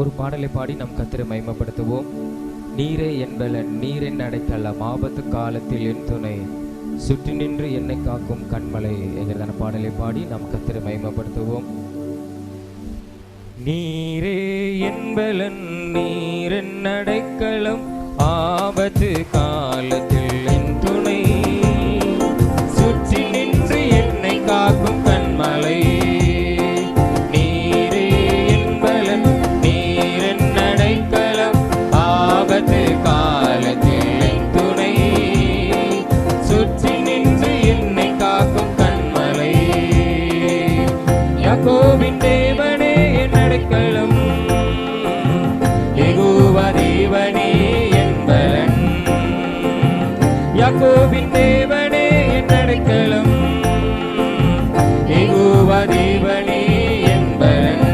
ஒரு பாடலை பாடி நம் கர்த்தரை மகிமைப்படுத்துவோம். நீரே என் பலன், நீரின் அடைக்கலம், ஆபத்து காலத்தில் என் துணை, சுற்றி நின்று என்னை காக்கும் கண்மலை என்கிறதான பாடலை பாடி நம் கர்த்தரை மகிமைப்படுத்துவோம். நீரே என் பலன், நீரின் அடைக்கலம், ஆபத்து காலத்தில் என் துணை, சுற்றி நின்று என்னை காக்கும் கண்மலை. யாக்கோபின் தேவனே என் அடைக்கலம், யெகோவா தேவனே என் பலன். யாக்கோபின் தேவனே என் அடைக்கலம், யெகோவா தேவனே என் பலன்.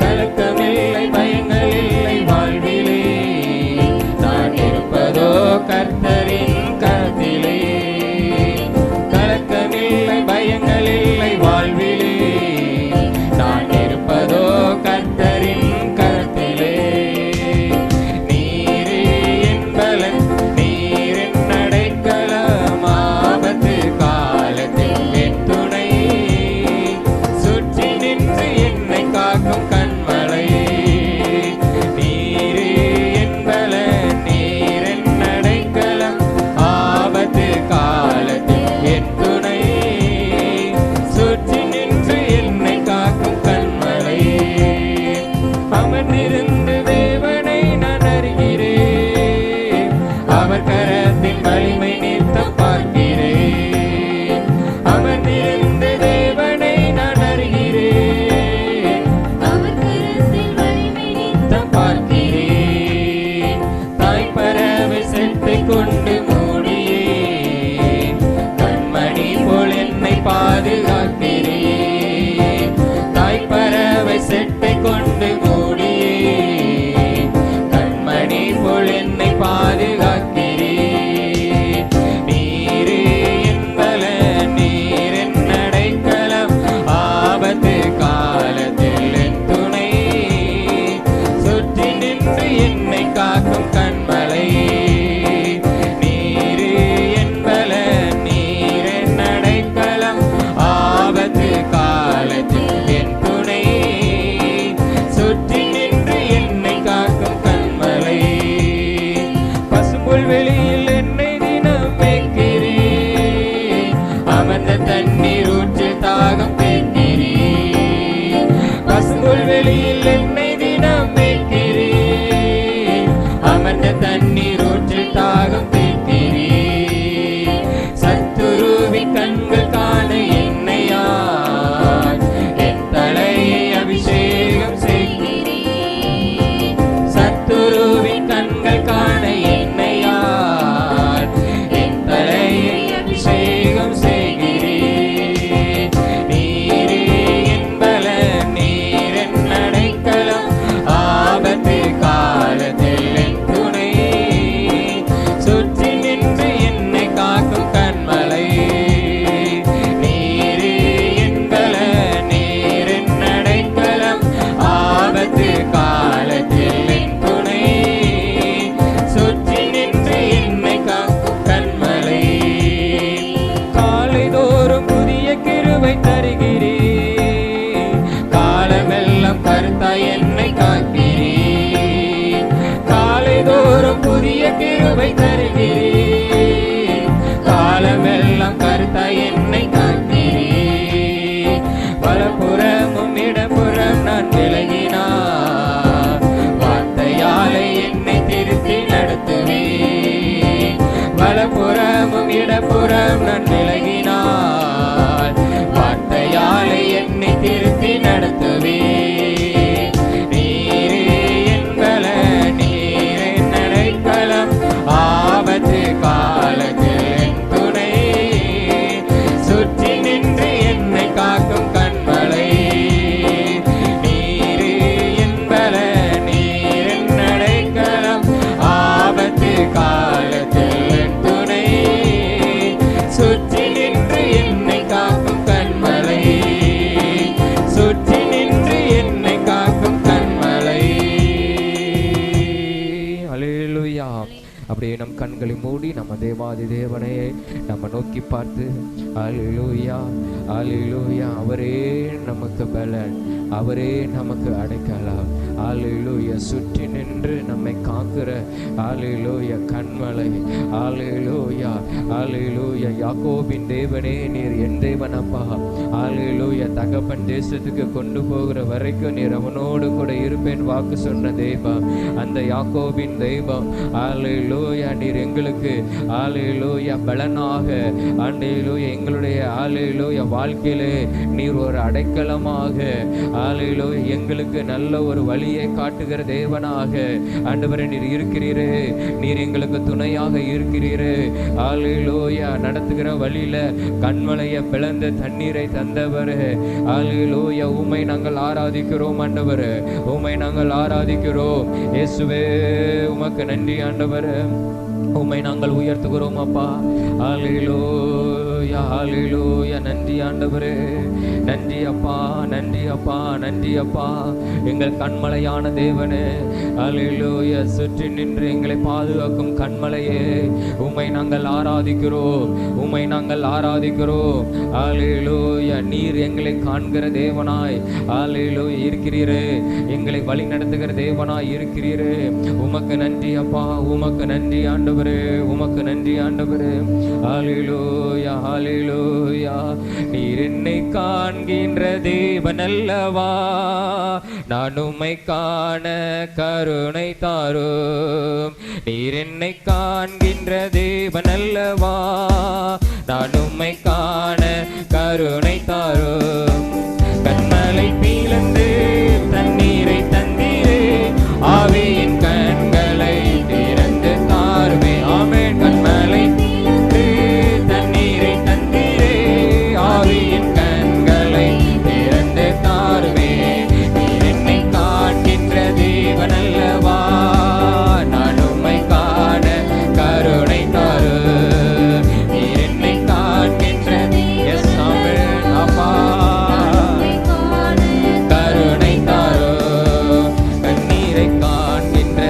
கலக்கமில்லை, பயங்கள் இல்லை வாழ்விலே, நான் இருப்பதோ கர்த்தரின் கரத்திலே. கலக்கமில்லை, பயங்கள் இல்லை வாழ்விலே, அமர்ந்திருந்து தேவனை நான் அறிகிறேன், அவர் கரத்தின் வலிமை நித்தம் பார்க்கிறேன். அமர்ந்திருந்து தேவனை நான் அறிகிறேன், அவர் கரத்தின் வலிமை நித்தம் பார்க்கிறேன். தாய் பறவை செட்டை கொண்டு மூடியே, கண்மணி போல் என்னை பாதுகாக்கிறேன். தாய் பறவை செட்டை கொண்டு பாதுகாக்கிறேன். நீரே என் பலன், நீரின் அடைக்கலம், ஆபத்து காலத்தில் என் துணை, சுற்றி நின்று என்னை காக்கும் கண்மலை. நீரே என் பலன், நீரின் அடைக்கலம், ஆபத்து காலத்தில் என் துணை, சுற்றி நின்று என்னை காக்கும் கண்மலை. வெளியில் என்னை தினம் வைக்கிறேன், அமர்ந்த தண்ணீர் ஊற்றில் தாகம் தேக்கிறேன். பசும்புல் வெளியில் என்னை தினம் வைக்கிறேன், அமர்ந்த தண்ணீர் ஊற்றில் தாகம் தேக்கிறேன். சத்துருவி கண்கள் காண என்னையார், என் தலையை அபிஷேகம் செய்கிறேன். சத்துருவி கண்கள் காண தருகிறேன், காலமெல்லாம் கருத்தாய் என்னை காக்கிறேன். காலைதோறும் புதிய கிருபை தருகிறேன், காலமெல்லாம் கருத்தாய் என்னை காக்கிறேன். வலப்புறமும் இடப்புறம் நான் விலகினார், வார்த்தையாலே என்னை திருத்தி நடத்துவேன். வலப்புறமும் இடப்புறம் நான் விலகினார், வார்த்தையாலே என்னை திருத்தி நடத்துவேன். நீரே என் பலன், நீரின் அடைக்கலம், ஆபத்து காலத்தில் என் துணை, சுற்றி நின்று என்னை காக்கும் கண்மலை. நீரே என் பலன், நீரின் அடைக்கலம், ஆபத்து காலத்தில் என் துணை, சுற்றி அப்படியே நம் கண்களை மூடி நம்ம தேவாதி தேவனை நம்ம நோக்கி பார்த்து அல்லேலூயா அல்லேலூயா, அவரே நமக்கு பலன், அவரே நமக்கு அடைக்கலம். அல்லேலூயா, சுற்றி நின்று நம்மை காக்கிற அல்லேலூயா கண்மலை. அல்லேலூயா அல்லேலூயா, யாக்கோபின் தேவனே நீர் என் தேவன் அப்பா. அல்லேலூயா, தகப்பன் தேசத்துக்கு கொண்டு போகிற வரைக்கும் நீர் அவனோடு கூட இருப்பேன் வாக்கு சொன்ன தெய்வம், அந்த யாக்கோபின் தெய்வம். அல்லேலூயா, நீர் எங்களுக்கு அல்லேலூயா பலனாக, அல்லேலூயா எங்களுடைய அல்லேலூயா வாழ்க்கையிலே நீர் ஒரு அடைக்கலமாக, அல்லேலூயா எங்களுக்கு நல்ல ஒரு வழியை காட்டுகிற தேவனாக ஆண்டவரே நீர் இருக்கிறீரே. நீர் எங்களுக்கு துணையாக இருக்கிறீரே. அல்லேலூயா, நடத்துகிற வழியில கண்மலையை பிளந்த தண்ணீரை தந்தவரே. அல்லேலூயா, உம்மை நாங்கள் ஆராதிக்கிறோம் ஆண்டவரே, உம்மை நாங்கள் ஆராதிக்கிறோம் இயேசுவே. உமக்கு நன்றி ஆண்டவரே, உம்மை நாங்கள் உயர்த்துகிறோம் அப்பா. அல்லேலூயா அல்லேலூயா, நன்றி ஆண்டவரே, நன்றி அப்பா, நன்றி அப்பா, நன்றி அப்பா, எங்கள் கண்மலையான தேவனே. அல்லேலூயா, சுற்றி நின்று எங்களை பாதுகாக்கும் கண்மலையே, உம்மை நாங்கள் ஆராதிக்கிறோம், உம்மை நாங்கள் ஆராதிக்கிறோம். அல்லேலூயா, நீர் எங்களை காண்கிற தேவனாய் அல்லேலூயா இருக்கிறீரே, எங்களை வழி நடத்துகிற தேவனாய் இருக்கிறீரே. உமக்கு நன்றி அப்பா, உமக்கு நன்றி ஆண்டவரே, உமக்கு நன்றி ஆண்டவரே. அல்லேலூயா அல்லேலூயா, நீர் என்னை காண்கின்ற தேவன் அல்லவா, நான் உம்மை காண கருணை தாரும். நீர் என்னை காண்கின்ற தேவன் அல்லவா, நான் உம்மை காண கருணை தாரும். கண்மலை பிளந்து தண்ணீரை தந்தீரே, ஆவியின் கண்களை திறந்து தாருமே. ஆமென். கண்மலை பிளந்து தண்ணீரை தந்தீரே, ஆவியின் கண்களை திறந்து தாருமே. நீர் என்னை காண்கின்ற தேவன் அல்லவா, நான் உம்மை காண கருணை தாரு. நீர் என்னை காண்கின்ற எஸ் ஆமென் அப்பா, கருணை தாரு. கண்ணீரை காண்கின்ற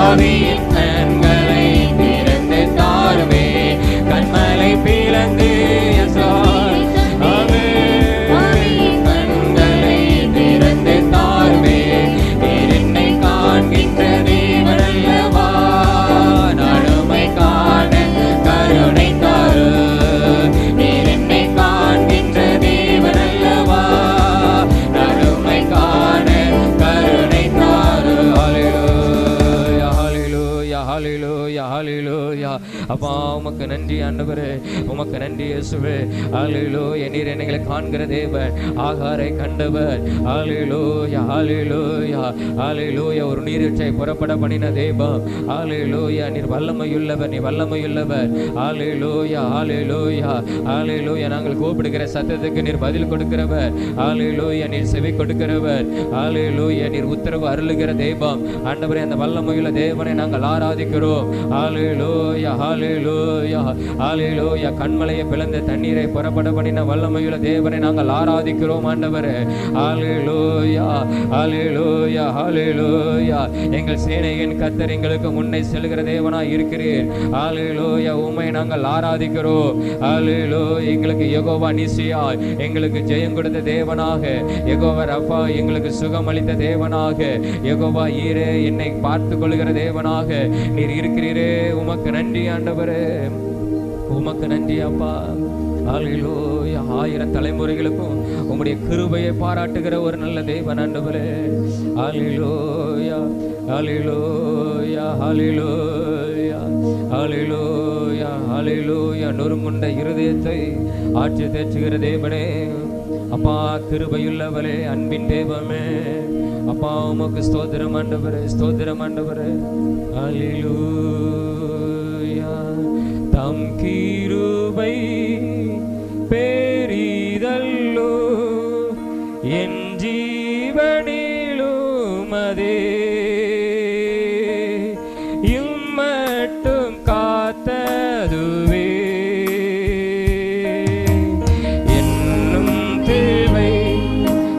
ஆவியின் கண்களை திறந்து தாருமே, கண்மலை பிளந்து கண்களை திறந்து தாருமே, நீர் என்னை காண்கின்ற தேவன் அல்லவா, நானுமை காண கருணை தாரு, நீர் என்னை காண்கின்ற தேவன் அல்லவா, நானுமை காண கருணை தாரு. ஹல்லேலூயா ஹல்லேலூயா ஹல்லேலூயா ஹல்லேலூயா. அப்பா உமக்கு நன்றி ஆண்டவரே, உமக்கு நன்றி இயேசுவே. ஹல்லேலூயா. நீர் என்னை காண்கிற தேவன், ஆகாரை கண்டவர். ஹல்லேலூயா ஹல்லேலூயா ஹல்லேலூயா. ஒரு நீரூற்றை புறப்பட பண்ணின தேவன். ஹல்லேலூயா. நீர் வல்லமையுள்ளவர், நீ வல்லமையுள்ளவர். ஹல்லேலூயா ஹல்லேலூயா ஹல்லேலூயா. நாங்கள் கூப்பிடுகிற சத்தத்துக்கு நீர் பதில் கொடுக்கிறவர். ஹல்லேலூயா. நீர் செவி கொடுக்கிறவர். ஹல்லேலூயா. நீர் உத்தரவு அருளுகிற தேவன். ஆண்டவரே, அந்த வல்லமையுள்ள தேவனை நாங்கள் ஆராதிக்கிறோம். ஹல்லேலூயா ஹல்லேலூயா ஹல்லேலூயா. கண்மலையை பிளந்த தண்ணீரை புறப்பட பண்ணின வல்லமையுள்ள தேவனை நாங்கள் ஆராதிக்கிறோம் ஆண்டவரே. ஹல்லேலூயா ஹல்லேலூயா ஹல்லேலூயா. எங்கள் சேனையின் கர்த்தர் எங்களுக்கு முன்னே செல்கிற தேவனாய் இருக்கிறீர். ஹல்லேலூயா. உம்மை நாங்கள் ஆராதிக்கிறோம். ஹல்லேலூயா. எங்களுக்கு யெகோவா நிசியா, எங்களுக்கு ஜெயம் கொடுத்த தேவனாக, யெகோவா ரஃபா, எங்களுக்கு சுகம் அளித்த தேவனாக, யெகோவா ஈரே, என்னை பார்த்து கொள்கிற தேவனாக நீர் இருக்கிறீரே. உமக்கு நன்றி ஆண்டவரே, உமக்கு நன்றி அப்பா. ஹல்லேலூயா. 1000 தலைமுறைகளுக்கும் உம்முடைய கிருபையை பாராட்டுகிற ஒரு நல்ல தேவன் ஆண்டவரே. ஹல்லேலூயா ஹல்லேலூயா ஹல்லேலூயா ஹல்லேலூயா ஹல்லேலூயா. நொறுங்குண்ட இருதயத்தை ஆட்சி தேற்றுகிற தேவனே, அப்பா கிருபையுள்ளவரே, அன்பின் தேவமே, அப்பா உமக்கு ஸ்தோத்திரம் ஆண்டவரே, ஸ்தோத்திரம் ஆண்டவரே. ஹல்லேலூயா. தம் கிருபை பெரிதல்லோ, என் ஜீவனிலும் அதே, இம்மட்டும் காத்ததுவே, என்னும் தேவை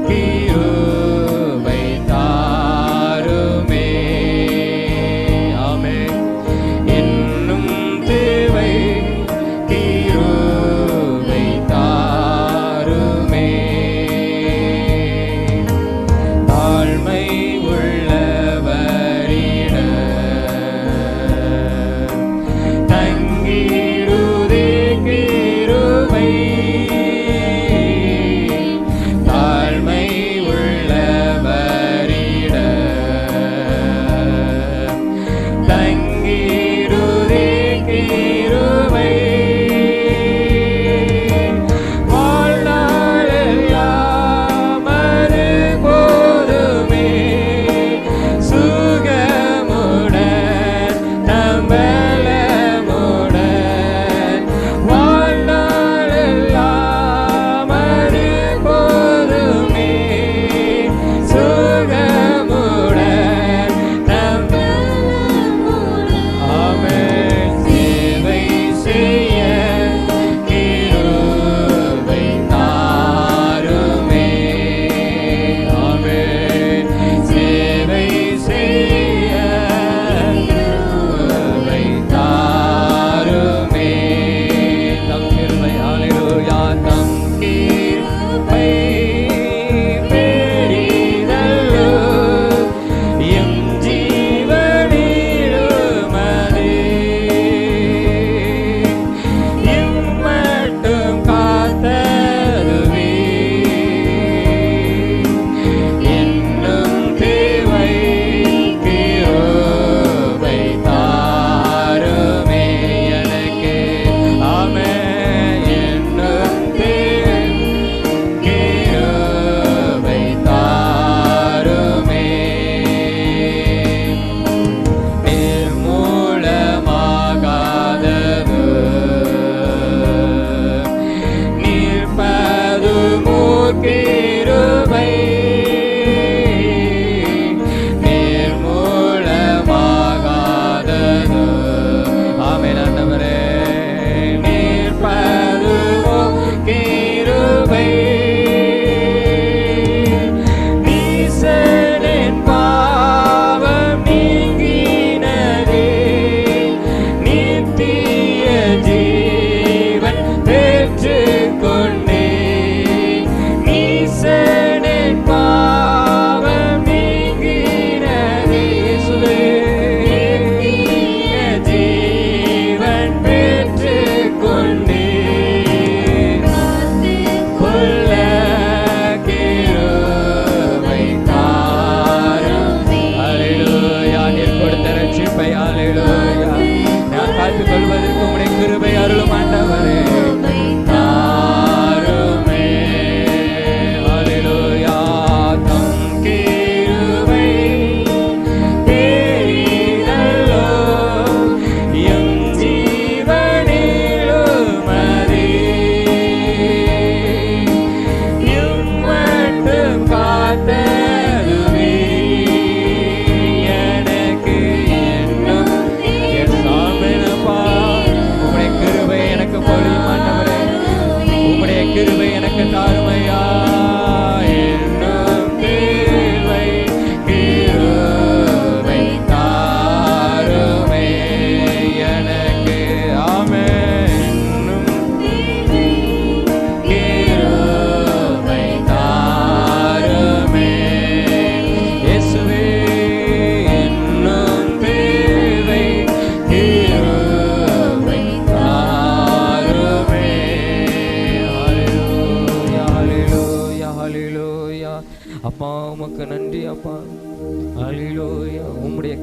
கிருபை தாருமே. ஆமென். என்னும் தேவை கிருபை தாருமே.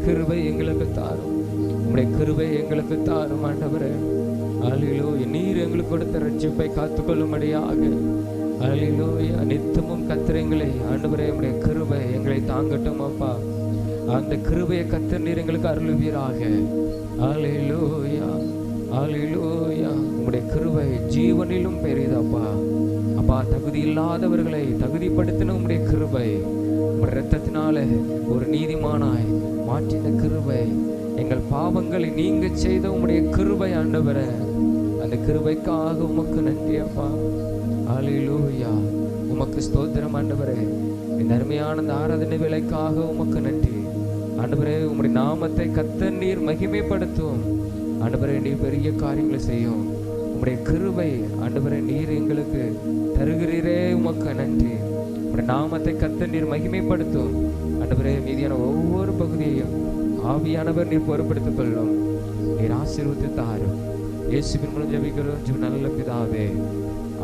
கிருபை எங்களுக்கு தாரும், உம்முடைய கிருபை எங்களுக்கு தாரும் ஆண்டவரே. அல்லேலூயா. நீர் எங்களுக்கு கொடுத்த ரட்சிப்பை காத்துக்கொள்ளும்படியாக அல்லேலூயா நித்தமும் கத்திரங்களை ஆண்டவரே உம்முடைய கிருபை எங்களை தாங்கட்டும் அப்பா. அந்த கிருபையை கர்த்தர் நீர் எங்களுக்கு அருளுவீராக. அல்லேலூயா அல்லேலூயா. உம்முடைய கிருபை ஜீவனிலும் பெரிதப்பா. அப்பா, தகுதி இல்லாதவர்களை தகுதிப்படுத்தின உம்முடைய கிருபை, உம்முடைய இரத்தத்தினால ஒரு நீதிமானாய் மாற்றின கிருபை, எங்கள் பாவங்களை நீங்க செய்த உம்முடைய கிருபை ஆண்டவரே. அந்த கிருபைக்காக உமக்கு நன்றி அப்பா. அல்லேலூயா. உமக்கு ஸ்தோத்திரம் ஆண்டவரே. இந்த அருமையான அந்த ஆராதனை வேலைக்காக உமக்கு நன்றி ஆண்டவரே. உம்முடைய நாமத்தை கர்த்தர் நீர் மகிமைப்படுத்தும் ஆண்டவரே. நீர் பெரிய காரியங்களை செய்யும். உம்முடைய கிருபை ஆண்டவரே நீர் எங்களுக்கு தருகிறீரே, உமக்கு நன்றி. உம்முடைய நாமத்தை கர்த்தர் நீர் மகிமைப்படுத்தும் ஆண்டவரே. மீதியான ஒவ்வொரு பகுதியையும் ஆவியானவர் நீர் பொறுப்படுத்திக் கொள்ளும். நீர் ஆசீர்வதித்து தாரும். இயேசுவின் மூலம் ஜெபிக்கிறோம் நல்ல பிதாவே.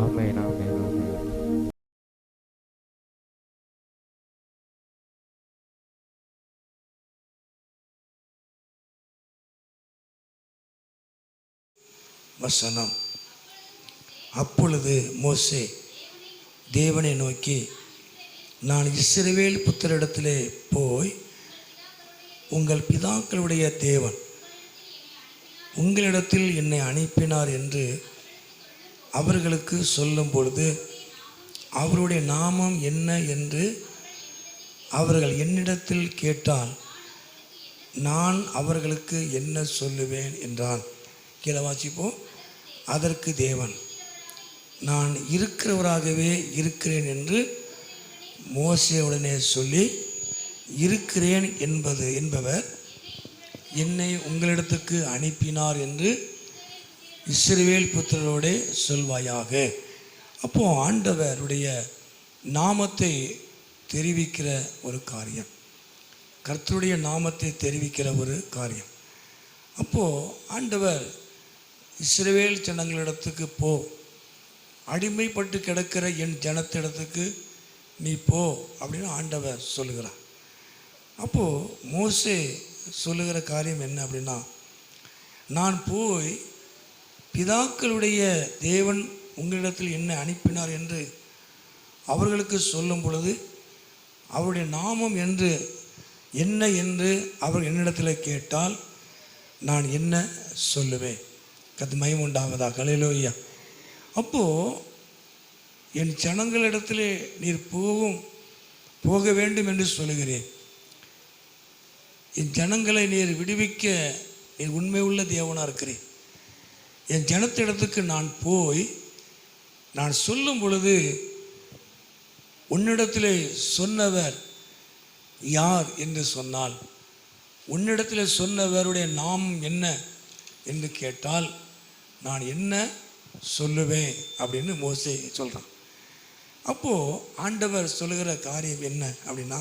ஆமென் ஆமென் ஆமென். வசனம். அப்பொழுது மோசே தேவனை நோக்கி, நான் இஸ்ரவேல் புத்திரரிடத்திலே போய் உங்கள் பிதாக்களுடைய தேவன் உங்களிடத்தில் என்னை அனுப்பினார் என்று அவர்களுக்கு சொல்லும் பொழுது அவருடைய நாமம் என்ன என்று அவர்கள் என்னிடத்தில் கேட்டால் நான் அவர்களுக்கு என்ன சொல்லுவேன் என்றான். கீழே வாசிப்போம். அதற்கு தேவன், நான் இருக்கிறவராகவே இருக்கிறேன் என்று மோசேயுடனே சொல்லி, இருக்கிறேன் என்பவர் என்னை உங்களிடத்துக்கு அனுப்பினார் என்று இஸ்ரவேல் புத்திரரோடே சொல்வாயாக. அப்போ ஆண்டவருடைய நாமத்தை தெரிவிக்கிற ஒரு காரியம், கர்த்தருடைய நாமத்தை தெரிவிக்கிற ஒரு காரியம். அப்போது ஆண்டவர் இஸ்ரவேல் ஜனங்களிடத்துக்கு போ, அடிமைப்பட்டு கிடக்கிற என் ஜனத்திடத்துக்கு நீ போ அப்படின்னு ஆண்டவர் சொல்லுகிறார். அப்போது மோசே சொல்லுகிற காரியம் என்ன அப்படின்னா, நான் போய் பிதாக்களுடைய தேவன் உங்களிடத்தில் என்னை அனுப்பினார் என்று அவர்களுக்கு சொல்லும் பொழுது அவருடைய நாமம் என்று என்ன என்று அவர் என்னிடத்தில் கேட்டால் நான் என்ன சொல்லுவேன்? கர்த்தருக்கு மகிமை உண்டாவதாக. அல்லேலூயா. அப்போது என் ஜனங்களிடத்திலே நீர் போக வேண்டும் என்று சொல்லுகிறேன். என் ஜனங்களை நீர் விடுவிக்க நீர் உண்மை உள்ள தேவனாக இருக்கிறேன். என் ஜனத்திடத்துக்கு நான் போய் நான் சொல்லும் பொழுது உன்னிடத்திலே சொன்னவர் யார் என்று சொன்னால், உன்னிடத்தில் சொன்னவருடைய நாமம் என்ன என்று கேட்டால் நான் என்ன சொல்லுவேன் அப்படின்னு மோசே சொல்கிறான். அப்போது ஆண்டவர் சொல்லுகிற காரியம் என்ன அப்படின்னா,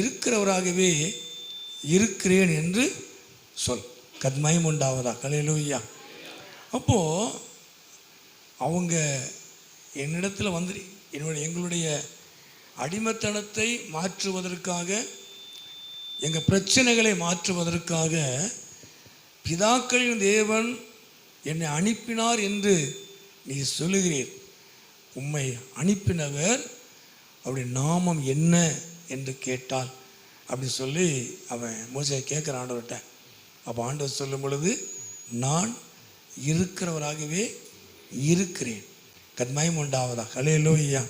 இருக்கிறவராகவே இருக்கிறேன் என்று சொல். கர்த்தருக்கு மகிமை உண்டாவதாக. அல்லேலூயா. அப்போது அவங்க என்னிடத்தில் வந்து எங்களுடைய அடிமைத்தனத்தை மாற்றுவதற்காக, எங்கள் பிரச்சனைகளை மாற்றுவதற்காக பிதாக்களின் தேவன் என்னை அனுப்பினார் என்று நீ சொல்லுகிறீர். உம்மை அனுப்பினவர் அவருடைய நாமம் என்ன என்று கேட்டால் அப்படி சொல்லி அவன் மோசே கேட்குற ஆண்டவர்கிட்ட. அப்போ ஆண்டவர் சொல்லும் பொழுது, நான் இருக்கிறவராகவே இருக்கிறேன். கர்த்தருக்கு மகிமை உண்டாவதாக. அல்லேலூயா.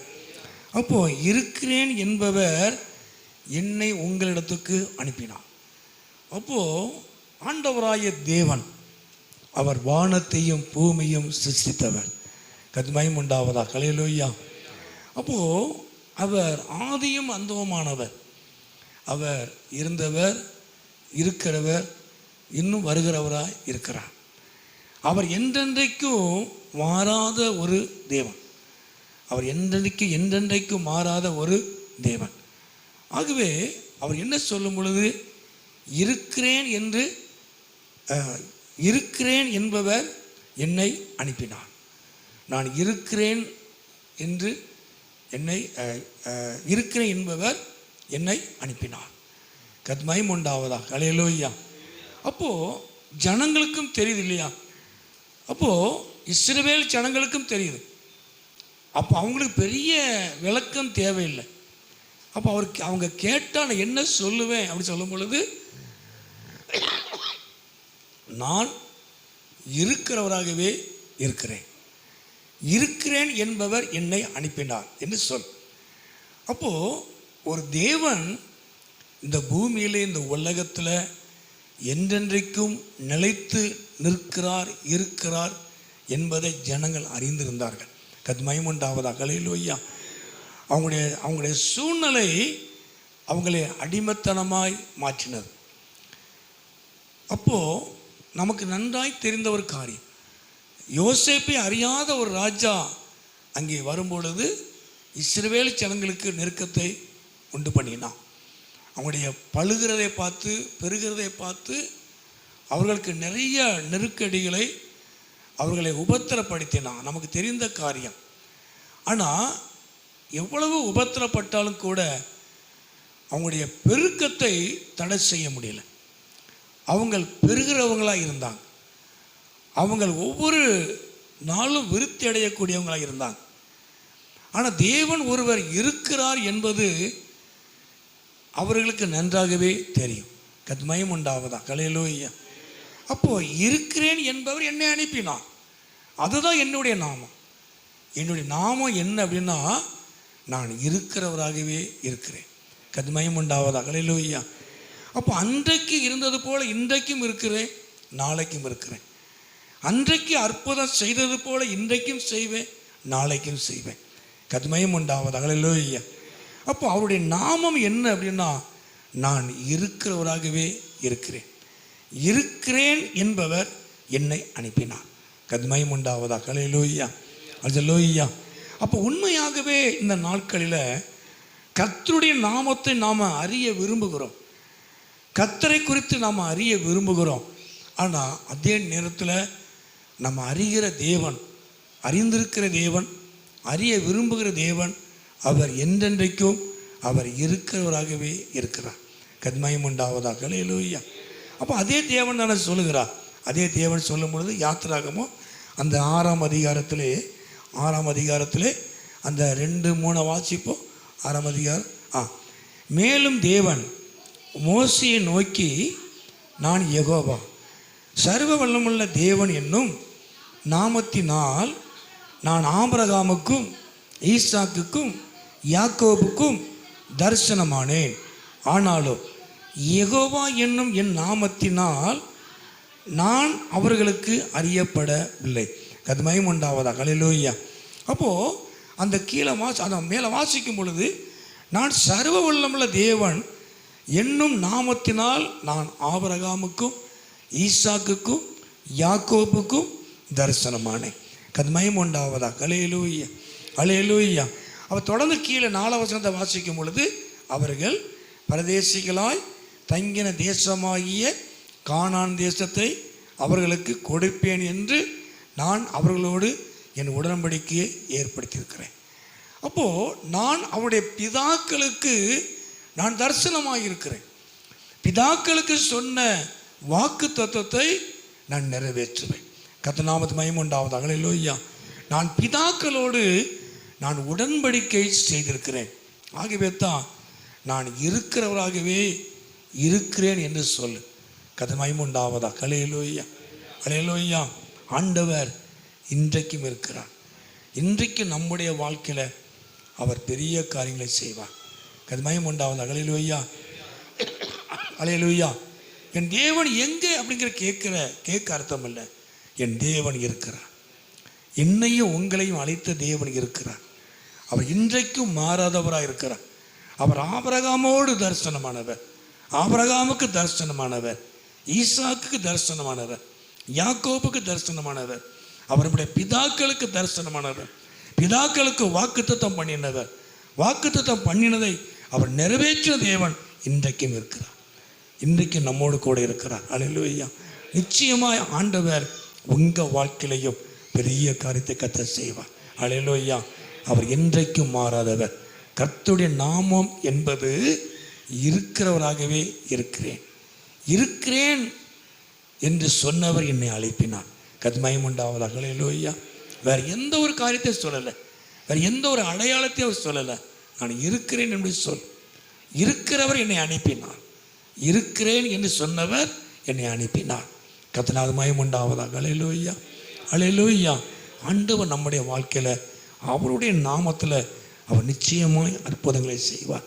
அப்போது இருக்கிறேன் என்பவர் என்னை உங்களிடத்துக்கு அனுப்பினார். அப்போது ஆண்டவராய தேவன் அவர் வானத்தையும் பூமியும் சிருஷ்டித்தவர். கர்த்தருக்கு மகிமை உண்டாவதாக. அல்லேலூயா. அப்போது அவர் ஆதியும் அந்தவுமானவர். அவர் இருந்தவர், இருக்கிறவர், இன்னும் வருகிறவராய் இருக்கிறார். அவர் என்றென்றைக்கும் மாறாத ஒரு தேவன். அவர் என்றென்றைக்கும் மாறாத ஒரு தேவன். ஆகவே அவர் என்ன சொல்லும் பொழுது, இருக்கிறேன் என்பவர் என்னை அனுப்பினார். நான் இருக்கிறேன் என்று இருக்கிறேன் என்பவர் என்னை அனுப்பினார். மகிமை உண்டாவதா. ஹல்லேலூயா. அப்போது ஜனங்களுக்கும் தெரியுது இல்லையா? அப்போது இஸ்ரவேல் ஜனங்களுக்கும் தெரியுது. அப்போ அவங்களுக்கு பெரிய விளக்கம் தேவையில்லை. அப்போ அவங்க கேட்டால் நான் என்ன சொல்லுவேன் அப்படின்னு சொல்லும் பொழுது, நான் இருக்கிறவராகவே இருக்கிறேன், இருக்கிறேன் என்பவர் என்னை அனுப்பினார் என்று சொல். அப்போது ஒரு தேவன் இந்த பூமியில், இந்த உலகத்தில் என்றென்றைக்கும் நிலைத்து நிற்கிறார், இருக்கிறார் என்பதை ஜனங்கள் அறிந்திருந்தார்கள். மகிமை உண்டாவதாக. ஹல்லேலூயா. அவங்களுடைய சூழ்நிலை அவங்களை அடிமைத்தனமாய் மாற்றினது. அப்போது நமக்கு நன்றாய் தெரிந்த ஒரு காரியம், யோசேப்பை அறியாத ஒரு ராஜா அங்கே வரும்பொழுது இஸ்ரவேல் ஜனங்களுக்கு நெருக்கத்தை உண்டு பண்ணினான். அவங்களுடைய பழுகிறதை பார்த்து, பெருகிறதை பார்த்து அவர்களுக்கு நிறைய நெருக்கடிகளை, அவர்களை உபத்திரப்படுத்தினான். நமக்கு தெரிந்த காரியம். ஆனால் எவ்வளவு உபத்திரப்பட்டாலும் கூட அவங்களுடைய பெருக்கத்தை தடை செய்ய முடியல. அவங்க பெருகிறவங்களாக இருந்தாங்க. அவங்க ஒவ்வொரு நாளும் விருத்தி அடையக்கூடியவங்களாக இருந்தாங்க. ஆனால் தேவன் ஒருவர் இருக்கிறார் என்பது அவர்களுக்கு நன்றாகவே தெரியும். மகிமை உண்டாவதா. ஹல்லேலூயா. அப்போது இருக்கிறேன் என்பவர் என்னை அனுப்பினார். அதுதான் என்னுடைய நாமம். என்னுடைய நாமம் என்ன அப்படின்னா, நான் இருக்கிறவராகவே இருக்கிறேன். மகிமை உண்டாவதா. ஹல்லேலூயா. அப்போ அன்றைக்கு இருந்தது போல இன்றைக்கும் இருக்கிறேன், நாளைக்கும் இருக்கிறேன். அன்றைக்கு அற்புதம் செய்தது போல இன்றைக்கும் செய்வேன், நாளைக்கும் செய்வேன். மகிமை உண்டாவதா. ஹல்லேலூயா. அப்போ அவருடைய நாமம் என்ன அப்படின்னா, நான் இருக்கிறவராகவே இருக்கிறேன், இருக்கிறேன் என்பவர் என்னை அனுப்பினார். மகிமை உண்டாவதா. ஹல்லேலூயா. ஹல்லேலூயா. அப்போ உண்மையாகவே இந்த நாட்களில் கர்த்தருடைய நாமத்தை நாம் அறிய விரும்புகிறோம், கர்த்தரை குறித்து நாம் அறிய விரும்புகிறோம். ஆனால் அதே நேரத்தில் நம்ம அறிகிற தேவன், அறிந்திருக்கிற தேவன், அறிய விரும்புகிற தேவன், அவர் என்றென்றைக்கும் அவர் இருக்கிறவராகவே இருக்கிறார். மகிமை உண்டாவதா. ஹல்லேலூயா. அப்போ அதே தேவன் தானே சொல்லுகிறார். அதே தேவன் சொல்லும் பொழுது யாத்திராகமம் அந்த 6ஆம் அதிகாரத்திலே அந்த 2-3 வாசிப்போம். 6ஆம் அதிகாரம். மேலும் தேவன் மோசேயை நோக்கி, நான் யெகோவா சர்வ வல்லமுள்ள தேவன் என்னும் நாமத்தினால் நான் ஆபிரகாமுக்கும் ஈசாக்குக்கும் யாக்கோபுக்கும் தரிசனமானேன். ஆனாலும் யெகோவா என்னும் என் நாமத்தினால் நான் அவர்களுக்கு அறியப்படவில்லை. மகிமை உண்டாவதா. ஹல்லேலூயா. அப்போது அந்த அந்த மேலே வாசிக்கும் பொழுது, நான் சர்வ வல்லமுள்ள தேவன் என்னும் நாமத்தினால் நான் ஆபிரகாமுக்கும் ஈசாக்குக்கும் யாக்கோபுக்கும் தரிசனமானேன். மகிமை உண்டாவதா. ஹல்லேலூயா. ஹல்லேலூயா. அவர் தொடர்ந்து கீழே 4ஆம் வசனத்தை வாசிக்கும் பொழுது, அவர்கள் பரதேசிகளாய் தங்கின தேசமாகிய கானான் தேசத்தை அவர்களுக்கு கொடுப்பேன் என்று நான் அவர்களோடு என் உடன்படிக்கையை ஏற்படுத்தியிருக்கிறேன். அப்போது நான் அவருடைய பிதாக்களுக்கு நான் தரிசனமாக இருக்கிறேன். பிதாக்களுக்கு சொன்ன வாக்கு தத்துவத்தை நான் நிறைவேற்றுவேன். கர்த்தர் நாமத்துக்கு மகிமை உண்டாவதாக. ஹல்லேலூயா. நான் பிதாக்களோடு நான் உடன்படிக்கை செய்திருக்கிறேன். ஆகவே தான் நான் இருக்கிறவராகவே இருக்கிறேன் என்று சொல்லு. கர்த்தர் மகிமை உண்டாவதாக. ஹல்லேலூயா. ஹல்லேலூயா. ஆண்டவர் இன்றைக்கும் இருக்கிறார். இன்றைக்கு நம்முடைய வாழ்க்கையில் அவர் பெரிய காரியங்களை செய்வார். கர்த்தர் மகிமை உண்டாவதாக. ஹல்லேலூயா. ஹல்லேலூயா. என் தேவன் எங்கே அப்படிங்கிற கேட்க அர்த்தம் இல்லை. என் தேவன் இருக்கிறார். என்னையும் உங்களையும் அழைத்த தேவன் இருக்கிறார். அவர் இன்றைக்கும் மாறாதவராக இருக்கிறார். அவர் ஆபிரகாமோடு தரிசனமானவர், ஆபிரகாமுக்கு தரிசனமானவர், ஈசாக்குக்கு தரிசனமானவர், யாக்கோபுக்கு தரிசனமானவர், அவருடைய பிதாக்களுக்கு தரிசனமானவர், பிதாக்களுக்கு வாக்குத்தத்தம் பண்ணினவர், வாக்குத்தத்தம் பண்ணினதை அவர் நிறைவேற்றின தேவன் இன்றைக்கும் இருக்கிறார். இன்றைக்கு நம்மோடு கூட இருக்கிறார். ஹல்லேலூயா. நிச்சயமாய் ஆண்டவர் உங்கள் வாழ்க்கையிலையும் பெரிய காரியத்தை கர்த்தர் செய்வார். ஹல்லேலூயா. அவர் என்றைக்கும் மாறாதவர். கர்த்தருடைய நாமம் என்பது இருக்கிறவராகவே இருக்கிறேன். இருக்கிறேன் என்று சொன்னவர் என்னை அழைப்பினார். கர்த்தருக்கு உண்டாவதாக. அல்லேலூயா. வேறு எந்த ஒரு காரியத்தை சொல்லலை, வேறு எந்த ஒரு அடையாளத்தையும் அவர் சொல்லலை. நான் இருக்கிறேன் என்று சொல். இருக்கிறவர் என்னை அனுப்பினார். இருக்கிறேன் என்று சொன்னவர் என்னை அனுப்பினார். கர்த்தருக்கு மகிமை உண்டாவதாக. அல்லேலூயா, அல்லேலூயா. ஆண்டவர் நம்முடைய வாழ்க்கையில் அவருடைய நாமத்தில் அவர் நிச்சயமாய் அற்புதங்களை செய்வார்.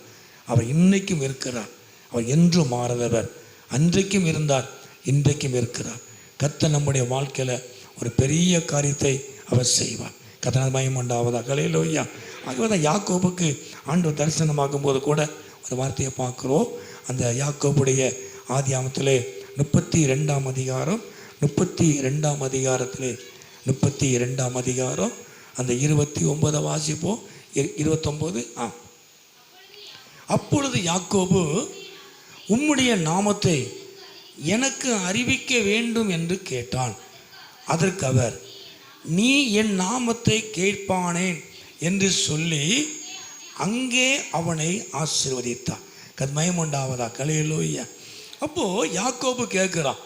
அவர் இன்னைக்கும் இருக்கிறார். அவர் என்றும் மாறாதவர். அன்றைக்கும் இருந்தார், இன்றைக்கும் இருக்கிறார். கர்த்தர் நம்முடைய வாழ்க்கையில் ஒரு பெரிய காரியத்தை அவர் செய்வார். கர்த்தருக்கு மகிமை உண்டாவதாக. அல்லேலூயா. ஆகவே தான் யாக்கோபுக்கு ஆண்டவர் தரிசனமாகும் போது கூட ஒரு வார்த்தையை பார்க்குறோம். அந்த யாக்கோபுடைய ஆதியாகமத்திலே 32ஆம் அதிகாரம் 32ஆம் அதிகாரத்திலே 32ஆம் அதிகாரம் அந்த 29 வாசிப்போம். 29. அப்பொழுது யாக்கோபு உம்முடைய நாமத்தை எனக்கு அறிவிக்க வேண்டும் என்று கேட்டான். அதற்கு அவர், நீ என் நாமத்தை கேட்பானேன் என்று சொல்லி அங்கே அவனை ஆசீர்வதித்தார். கர்த்தருக்கு உண்டாவதாக. அல்லேலூயா. அப்போது யாக்கோபு கேட்குறான்,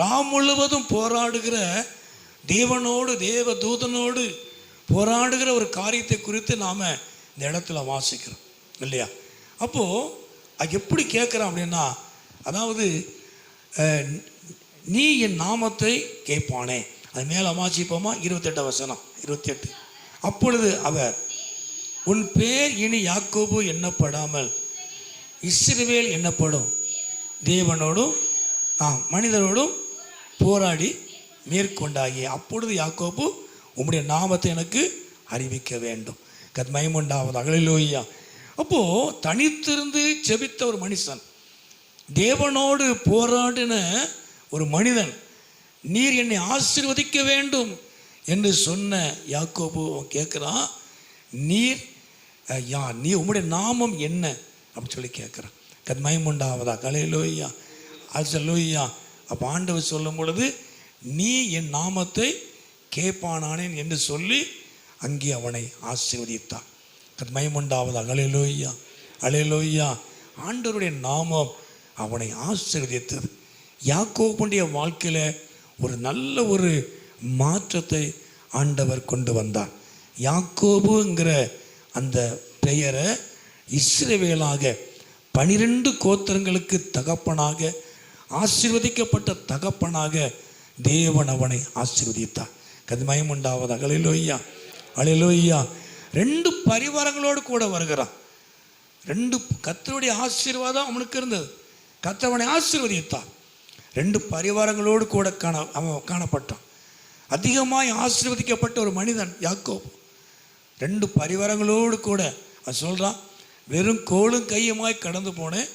ராம் முழுவதும் போராடுகிற தேவனோடு தேவ தூதனோடு போராடுகிற ஒரு காரியத்தை குறித்து நாம் இந்த இடத்துல வாசிக்கிறோம் இல்லையா? அப்போது அது எப்படி கேட்குறான் அப்படின்னா, அதாவது நீ என் நாமத்தை கேட்பானே. அது மேலே வாசிப்போமா? 28 வசனம் 28. அப்பொழுது அவர், உன் பேர் இனி யாக்கோபு எண்ணப்படாமல் இஸ்ரவேல் எண்ணப்படும். தேவனோடும் மனிதரோடும் போராடி மேற்கொண்டாகிய. அப்பொழுது யாக்கோபு உம்முடைய நாமத்தை எனக்கு அறிவிக்க வேண்டும். கர்த்தருக்கு மகிமை உண்டாவதாக. அல்லேலூயா. அப்போது தனித்திருந்து ஜெபித்த ஒரு மனுஷன், தேவனோடு போராடின ஒரு மனிதன், நீர் என்னை ஆசீர்வதிக்க வேண்டும் என்று சொன்ன யாக்கோபு கேட்குறான், நீர் நீ உம்முடைய நாமம் என்ன அப்படின்னு சொல்லி கேட்குறான். கர்த்தருக்கு மகிமை உண்டாவதாக. அல்லேலூயா, அல்லேலூயா. அப்போ ஆண்டவர் சொல்லும் பொழுது, நீ என் நாமத்தை கேட்பானேன் என்று சொல்லி அங்கே அவனை ஆசீர்வதித்தார். கர்த்தருக்கு மகிமை உண்டாவதாக. அல்லேலூயா, அல்லேலூயா. ஆண்டவருடைய நாமம் அவனை ஆசீர்வதித்தது. யாக்கோபுடைய வாழ்க்கையில் ஒரு நல்ல ஒரு மாற்றத்தை ஆண்டவர் கொண்டு வந்தார். யாக்கோபுங்கிற அந்த பெயரை இஸ்ரவேலாக 12 கோத்திரங்களுக்கு தகப்பனாக, ஆசீர்வதிக்கப்பட்ட தகப்பனாக தேவன் அவனை ஆசீர்வதித்தார். கர்த்தருக்கு மகிமை உண்டாவதாக. அல்லேலூயா, அல்லேலூயா. 2 பரிவாரங்களோடு கூட வருகிறான். 2 கர்த்தருடைய ஆசீர்வாதம் அவனுக்கு இருந்தது. கர்த்தர் அவனை ஆசீர்வதித்தார். 2 பரிவாரங்களோடு கூட அவன் காணப்பட்டான். அதிகமாய் ஆசீர்வதிக்கப்பட்ட ஒரு மனிதன் யாக்கோபு. 2 பரிவாரங்களோடு கூட அவன் சொல்கிறான், வெறும் கோலும் கையுமாய் கடந்து போனேன்.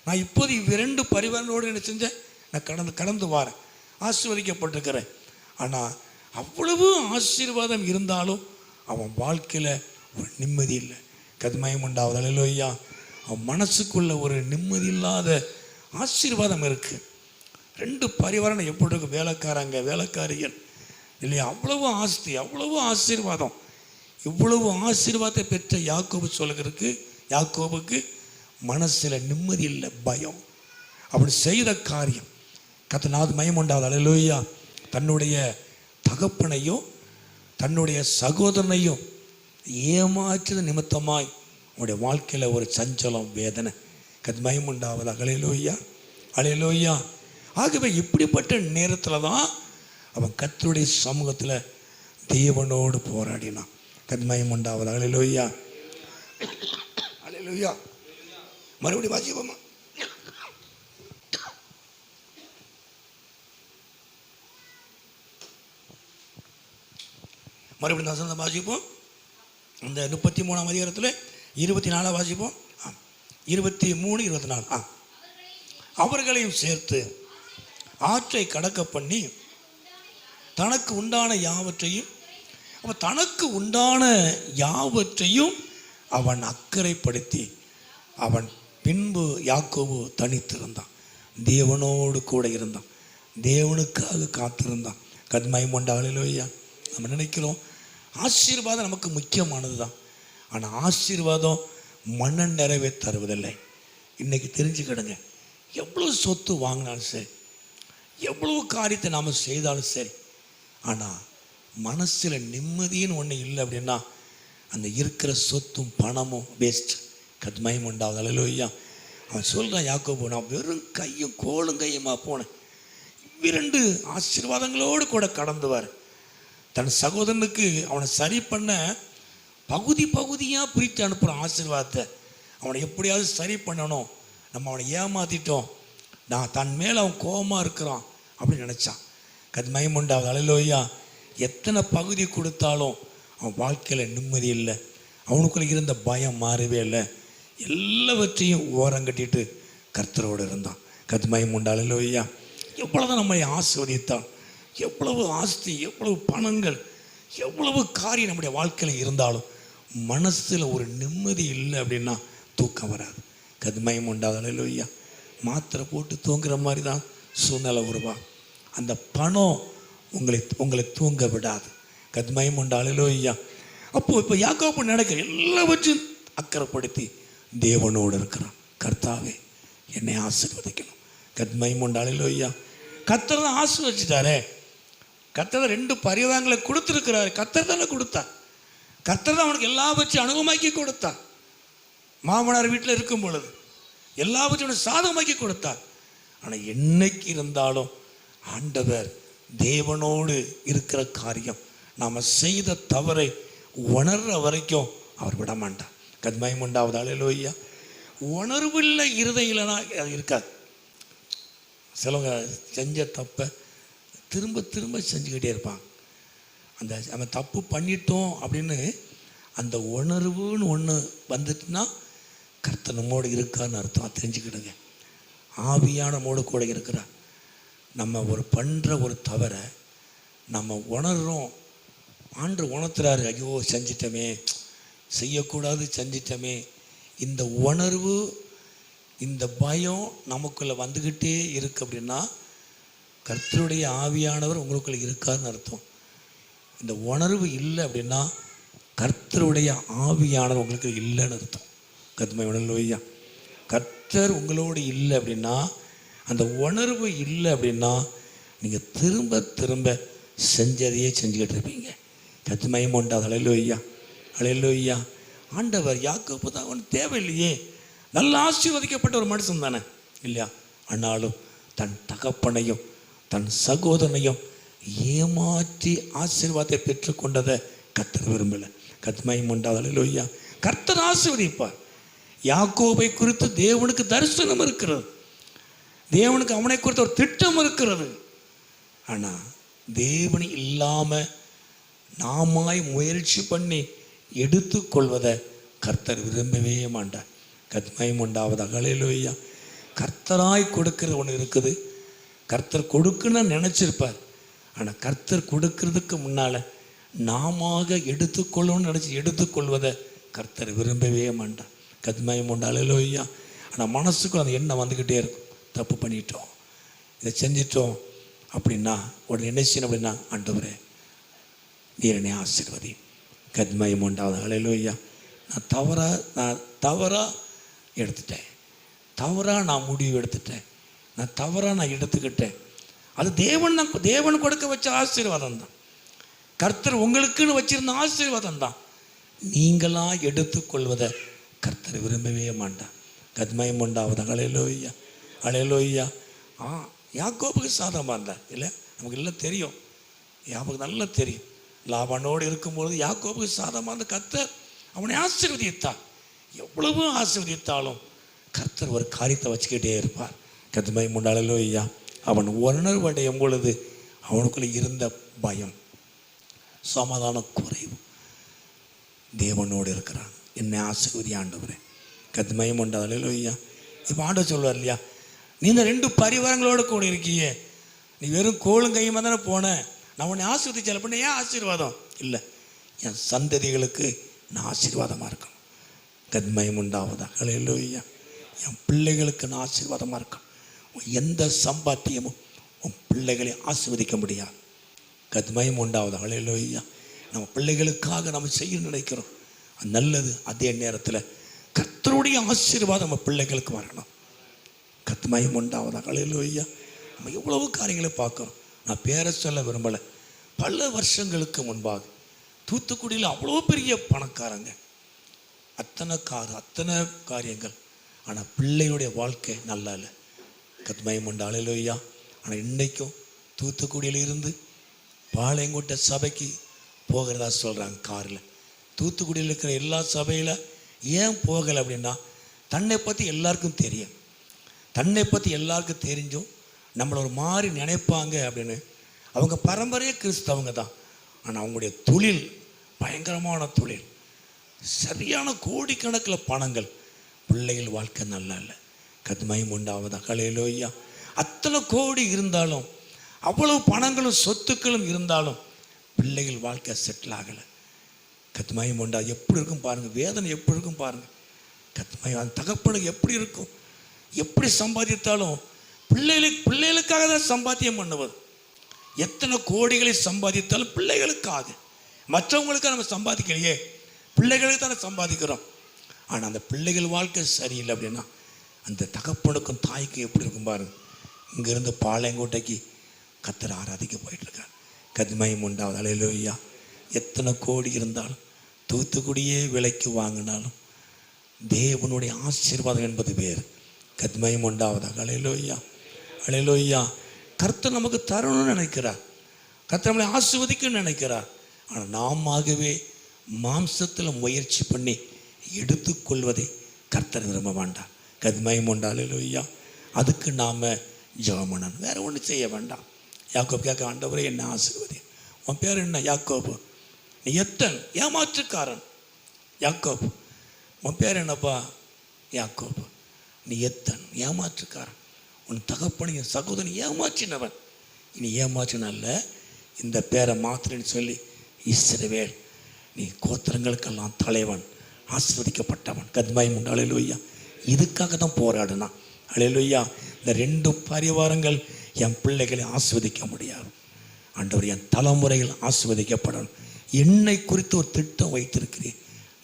நான் இப்போது 2 பரிவாரங்களோடு என்ன செஞ்சேன், நான் கடந்து வரேன், ஆசீர்வதிக்கப்பட்டிருக்கிறேன். ஆனால் அவ்வளவு ஆசீர்வாதம் இருந்தாலும் அவன் வாழ்க்கையில் ஒரு நிம்மதி இல்லை. கர்த்தருக்கு மகிமை உண்டாவதாக. அல்லேலூயா. அவன் மனசுக்குள்ள ஒரு நிம்மதி இல்லாத ஆசீர்வாதம் இருக்குது. 2 பரிவாரம் எப்படி இருக்கும், வேலைக்காரங்க வேலைக்காரிகள் இல்லையா? அவ்வளவு ஆஸ்தி, அவ்வளவு ஆசீர்வாதம். இவ்வளவு ஆசீர்வாதத்தை பெற்ற யாக்கோபு சொல்கிறதுக்கு, யாக்கோபுக்கு மனசில் நிம்மதி இல்லை, பயம். அப்படி செய்த காரியம் கர்த்தருக்கு மகிமை உண்டாவதாக. அல்லேலூயா. தன்னுடைய தகப்பனையும் தன்னுடைய சகோதரனையும் ஏமாற்றது நிமித்தமாய் அவனுடைய வாழ்க்கையில் ஒரு சஞ்சலம், வேதனை. கர்த்தருக்கு மகிமை உண்டாவதாக. அல்லேலூயா, அல்லேலூயா. ஆகவே இப்படிப்பட்ட நேரத்தில் தான் அவன் கர்த்தருடைய சமூகத்தில் தேவனோடு போராடினான். கர்த்தருக்கு மகிமை உண்டாவதாக. அல்லேலூயா, அல்லேலூயா. மறுபடியும் வாசிப்போமா? மறுபடியும் வசனத்தை வாசிப்போம். அந்த 33ஆம் அதிகாரத்தில் 24 வாசிப்போம். 23, 24. அவர்களையும் சேர்த்து ஆற்றை கடக்க பண்ணி தனக்கு உண்டான யாவற்றையும், அப்போ தனக்கு உண்டான யாவற்றையும் அவன் அக்கறைப்படுத்தி அவன் பின்பு யாக்கோபு தனித்திருந்தான். தேவனோடு கூட இருந்தான், தேவனுக்காக காத்திருந்தான். கர்த்தருக்கு மகிமை உண்டாவதாக. அல்லேலூயா. நம்ம நினைக்கிறோம் ஆசீர்வாதம் நமக்கு முக்கியமானது தான். ஆனால் ஆசீர்வாதம் மன நிறைவை தருவதில்லை. இன்னைக்கு தெரிஞ்சுக்கிடுங்க, எவ்வளோ சொத்து வாங்கினாலும் சரி, எவ்வளவு காரியத்தை நாம் செய்தாலும் சரி, ஆனால் மனசில் நிம்மதின்னு ஒன்று இல்லை அப்படின்னா அந்த இருக்கிற சொத்தும் பணமும் வேஸ்ட். கத்மயம் உண்டாவது. அல்லேலூயா. அவன் சொல்கிறான், யாக்கோபு, நான் வெறும் கையும் கோலும் கையுமா போனேன். 2 ஆசீர்வாதங்களோடு கூட கடந்துவார். தன் சகோதரனுக்கு அவனை சரி பண்ண பகுதி பகுதியாக பிரித்து அனுப்புகிறான் ஆசீர்வாதத்தை. அவனை எப்படியாவது சரி பண்ணணும், நம்ம அவனை ஏமாற்றிட்டோம், நான் தன் மேலே அவன் கோபமாக இருக்கிறான் அப்படின்னு நினச்சான். கத்மயம் உண்டாவது. அல்லேலூயா. எத்தனை பகுதி கொடுத்தாலும் அவன் வாழ்க்கையில் நிம்மதி இல்லை, அவனுக்குள்ள இருந்த பயம் மாறவே இல்லை. எல்லாவற்றையும் ஓரங்கட்டிட்டு கர்த்தரோடு இருந்தான். கத்மயம் உண்டாவது. அல்லேலூயா. எவ்வளவுதான் நம்மை ஆசீர்வதித்தான், எவ்வளவு ஆஸ்தி, எவ்வளவு பணங்கள், எவ்வளவு காரியம் நம்முடைய வாழ்க்கையில் இருந்தாலும் மனசில் ஒரு நிம்மதி இல்லை அப்படின்னா தூக்கம் வராது. கத்மயம் உண்டாவது. அல்லேலூயா. மாத்திரை போட்டு தூங்குற மாதிரி தான் சூழ்நிலை உருவாகும். அந்த பணம் உங்களை தூங்க விடாது. கத்மயம் உண்டாவது. அல்லேலூயா. அப்போது இப்போ யாக்கோபு நடக்கிற எல்லாவற்றையும் அக்கறைப்படுத்தி தேவனோடு இருக்கிறான். கர்த்தாவே, என்னை ஆசீர்வதிக்கணும். கத்மயம் உண்டாவது. அல்லேலூயா. கர்த்தர் தான் ஆசீர்வதிச்சிட்டாரே. கர்த்தர் 2 பரிவாரங்களை கொடுத்துருக்கிறாரு. கர்த்தர் தானே கொடுத்தார். கர்த்தர் தான் அவனுக்கு எல்லாவற்றையும் அனுகூலமாக்கி கொடுத்தார். மாமனார் வீட்டில் இருக்கும் பொழுது எல்லாவற்றையும் சாதகமாக்கி கொடுத்தார். ஆனால் என்னைக்கு இருந்தாலும் ஆண்டவர் தேவனோடு இருக்கிற காரியம், நாம் செய்த தவறை உணர்ற வரைக்கும் அவர் விட மாட்டார். கத்மயம் உண்டாவது. அல்லேலூயா. உணர்வுள்ள இருதயம்னா அது இருக்காது. சிலவங்க செஞ்ச தப்பை திரும்ப திரும்ப செஞ்சுக்கிட்டே இருப்பாங்க. அந்த நம்ம தப்பு பண்ணிட்டோம் அப்படின்னு அந்த உணர்வுன்னு ஒன்று வந்துட்டுனா கர்த்தர் நம்மோடு இருக்கான்னு அர்த்தம். தெரிஞ்சுக்கிடுங்க. ஆவியான நம்மோடு கூட இருக்கிறார். நம்ம பண்ணுற ஒரு தவறை நம்ம உணர்கிறோம், ஆண்டு உணர்த்துறாரு, ஐயோ செஞ்சிட்டமே, செய்யக்கூடாது செஞ்சிட்டமே. இந்த உணர்வு, இந்த பயம் நமக்குள்ளே வந்துக்கிட்டே இருக்கு அப்படின்னா கர்த்தருடைய ஆவியானவர் உங்களுக்குள்ள இருக்காருன்னு அர்த்தம். இந்த உணர்வு இல்லை அப்படின்னா கர்த்தருடைய ஆவியானவர் உங்களுக்கு இல்லைன்னு அர்த்தம். கத்மயம் உணர்வு. கர்த்தர் உங்களோடு இல்லை அப்படின்னா, அந்த உணர்வு இல்லை அப்படின்னா நீங்கள் திரும்ப திரும்ப செஞ்சதையே செஞ்சுக்கிட்டு இருப்பீங்க. கத்மயம் உண்டாவது. அல்லேலூயா. அல்லேலூயா. ஆண்டவர் யாக்கோபு தான் அவன் தேவையில்லையே, நல்ல ஆசீர்வதிக்கப்பட்ட ஒரு மனுஷன் தானே இல்லையா? ஆனாலும் தன் தகப்பனையும் தன் சகோதரனையும் ஏமாற்றி ஆசீர்வாதத்தை பெற்றுக்கொண்டதை கர்த்தர் விரும்பலை. கத்மயம் உண்டாவது. அல்லேலூயா. கர்த்தர் ஆசீர்வதிப்பார். யாக்கோபை குறித்து தேவனுக்கு தரிசனம் இருக்கிறது, தேவனுக்கு அவனை குறித்து ஒரு திட்டம் இருக்கிறது. ஆனால் தேவன் இல்லாமல் நாமாய் முயற்சி பண்ணி எடுத்துக்கொள்வதை கர்த்தர் விரும்பவே மாட்டார். கத்மயம் உண்டாவது. அல்லேலூயா. கர்த்தராய் கொடுக்கிற ஒன்று இருக்குது. கர்த்தர் கொடுக்குன்னு நினச்சிருப்பார். ஆனால் கர்த்தர் கொடுக்கறதுக்கு முன்னால் நாம எடுத்துக்கொள்ளணும்னு நினச்சி எடுத்துக்கொள்வதை கர்த்தர் விரும்பவே மாட்டார். கத்மயம் உண்டாவது. அல்லேலூயா. ஆனால் மனசுக்கும் அந்த எண்ணம் வந்துக்கிட்டே இருக்கும், தப்பு பண்ணிட்டோம், இதை செஞ்சிட்டோம் அப்படின்னா உடனே என்ன செய்யணும் அப்படின்னா, ஆண்டவரே நீர் என்னை ஆசீர்வதி. கத்மயம் உண்டாவது. அல்லேலூயா. நான் தவறாக எடுத்துட்டேன், தவறாக நான் முடிவு எடுத்துட்டேன், நான் தவறாக நான் எடுத்துக்கிட்டேன். அது தேவன் கொடுக்க வச்ச ஆசீர்வாதம் தான், கர்த்தர் உங்களுக்குன்னு வச்சிருந்த ஆசீர்வாதம் தான். நீங்களாக எடுத்துக்கொள்வதை கர்த்தர் விரும்பவே மாட்டார். கத்மயம் உண்டாவது. அல்லேலூயா. அல்லேலூயா. யாக்கோபுக்கு சாதகமாக இருந்தார் இல்லை, நமக்கு எல்லாம் தெரியும். யாக்கோபுக்கு நல்லா தெரியும். லாபானோடு இருக்கும்பொழுது யாக்கோபுக்கு சாதகமாக இருந்த கர்த்தர் அவனை ஆசீர்வதித்தார். எவ்வளவு ஆசீர்வதித்தாலும் கர்த்தர் ஒரு காரியத்தை வச்சுக்கிட்டே இருப்பார். கத்மயம் உண்டாவது. அல்லேலூயா. அவன் உணர்வடையும் பொழுது அவனுக்குள்ளே இருந்த பயம், சமாதான குறைவு, தேவனோடு இருக்கிறான். என்னை ஆசீர்வதி ஆண்டவரே. கத்மயம் உண்டாவது. அல்லேலூயா. இப்போ ஆண்டவர் சொல்வார் இல்லையா, நீ இந்த 2 பரிவாரங்களோடு கூட இருக்கியே, நீ வெறும் கோளும் கையுமா தானே போன, நான் உன்னை ஆசீர்வதிச்சால பண்ண. ஏன் ஆசீர்வாதம் இல்லை, என் சந்ததிகளுக்கு நான் ஆசீர்வாதமாக இருக்கணும். கத்மயம் உண்டாவது. அல்லேலூயா. என் பிள்ளைகளுக்கு நான் ஆசீர்வாதமாக இருக்கணும். எந்த சம்பாத்தியமும் உன் பிள்ளைகளை ஆசீர்வதிக்க முடியாது. கத்மயம் உண்டாவது. அல்லேலூயா. நம்ம பிள்ளைகளுக்காக நம்ம செய்ய நினைக்கிறோம், அது நல்லது. அதே நேரத்தில் கர்த்தரோடு கர்த்தருடைய ஆசீர்வாதம் நம்ம பிள்ளைகளுக்கு வரணும். கர்த்தமயம் உண்டாவதா. ஹல்லேலூயா. நம்ம எவ்வளவு காரியங்களை பார்க்குறோம். நான் பேரை சொல்ல விரும்பலை. பல வருஷங்களுக்கு முன்பாக தூத்துக்குடியில் அவ்வளோ பெரிய பணக்காரங்க, அத்தனை காரியங்கள், ஆனால் பிள்ளையுடைய வாழ்க்கை நல்லா இல்லை. கர்த்தமயம் உண்டா. ஹல்லேலூயா. ஆனால் இன்றைக்கும் தூத்துக்குடியில் இருந்து பாளையங்கோட்டை சபைக்கு போகிறதா சொல்கிறாங்க காரில். தூத்துக்குடியில் இருக்கிற எல்லா சபையில் ஏன் போகலை அப்படின்னா, தன்னை பற்றி எல்லாருக்கும் தெரியும். தன்னை பற்றி எல்லாருக்கும் தெரிஞ்சும் நம்மளை ஒரு மாதிரி நினைப்பாங்க அப்படின்னு. அவங்க பரம்பரையே கிறிஸ்தவங்க தான், ஆனால் அவங்களுடைய தொழில் பயங்கரமான தொழில், சரியான கோடிக்கணக்கில் பணங்கள், பிள்ளைகள் வாழ்க்கை நல்லா இல்லை. கர்த்தமயம் உண்டாவதா. ஹல்லேலூயா. அத்தனை கோடி இருந்தாலும், அவ்வளவு பணங்களும் சொத்துக்களும் இருந்தாலும் பிள்ளைகள் வாழ்க்கை செட்டில் ஆகலை. கர்த்தமயம் உண்டா. எப்படி இருக்கும் பாருங்கள், வேதனை எப்படி இருக்கும் பாருங்கள். கர்த்தமயம் அந்த தகப்பனுக்கு எப்படி இருக்கும், எப்படி சம்பாதித்தாலும் பிள்ளைகளுக்காக தான் சம்பாத்தியம் பண்ணுவது. எத்தனை கோடிகளை சம்பாதித்தாலும் பிள்ளைகளுக்காக, மற்றவங்களுக்காக நம்ம சம்பாதிக்கலையே, பிள்ளைகளுக்கு தானே சம்பாதிக்கிறோம். ஆனால் அந்த பிள்ளைகள் வாழ்க்கை சரியில்லை அப்படின்னா அந்த தகப்பனுக்கும் தாய்க்கும் எப்படி இருக்கும் பாருங்க. இங்கேருந்து பாளையங்கோட்டைக்கு கர்த்தரை ஆராதிக்க போயிட்டுருக்கார். கர்த்தமயம் உண்டாவது. ஹல்லேலூயா. எத்தனை கோடி இருந்தாலும், தூத்துக்குடியே விலைக்கு வாங்கினாலும் தேவனுடைய ஆசீர்வாதம் என்பது வேறு. கர்த்தமயம் உண்டாவதா. ஹல்லேலூயா. ஹல்லேலூயா. கர்த்தர் நமக்கு தரணும்னு நினைக்கிறார், கர்த்தர் நம்மளை ஆசீர்வதிக்கணும்னு நினைக்கிறார். ஆனால் நாமவே மாம்சத்தில் முயற்சி பண்ணி எடுத்துக்கொள்வதை கர்த்தர் விரும்ப வேண்டாம். கர்த்தமயம் உண்டா. ஹல்லேலூயா. அதுக்கு நாம் ஜெபம் பண்ணணும், வேறு ஒன்றும் செய்ய வேண்டாம். யாக்கோபு கேட்க, ஆண்டவரே என்ன ஆசீர்வதி. உன் பேர் என்ன? யாக்கோபு. நீ எத்தன் ஏமாற்றுக்காரன். யாக்கோபு. உன் பேர் என்னப்பா? யாக்கோபு. நீ எத்தன் ஏமாற்றுக்காரன். உன் தகப்பனையும் சகோதரன் ஏமாற்றினவன். இனி ஏமாற்றினல்ல, இந்த பேரை மாத்திரன்னு சொல்லி இஸ்ரவேல், நீ கோத்திரங்களுக்கெல்லாம் தலைவன், ஆசீர்வதிக்கப்பட்டவன். கர்த்தமயம் உண்டு. ஹல்லேலூயா. இதுக்காக தான் போராடுனா. ஹல்லேலூயா. இந்த 2 பரிவாரங்கள் என் பிள்ளைகளை ஆசீர்வதிக்க முடியாது. ஆண்டவர், என் தலைமுறைகள் ஆசீர்வதிக்கப்படணும். என்னை குறித்து ஒரு திட்டம் வைத்திருக்கிறேன்.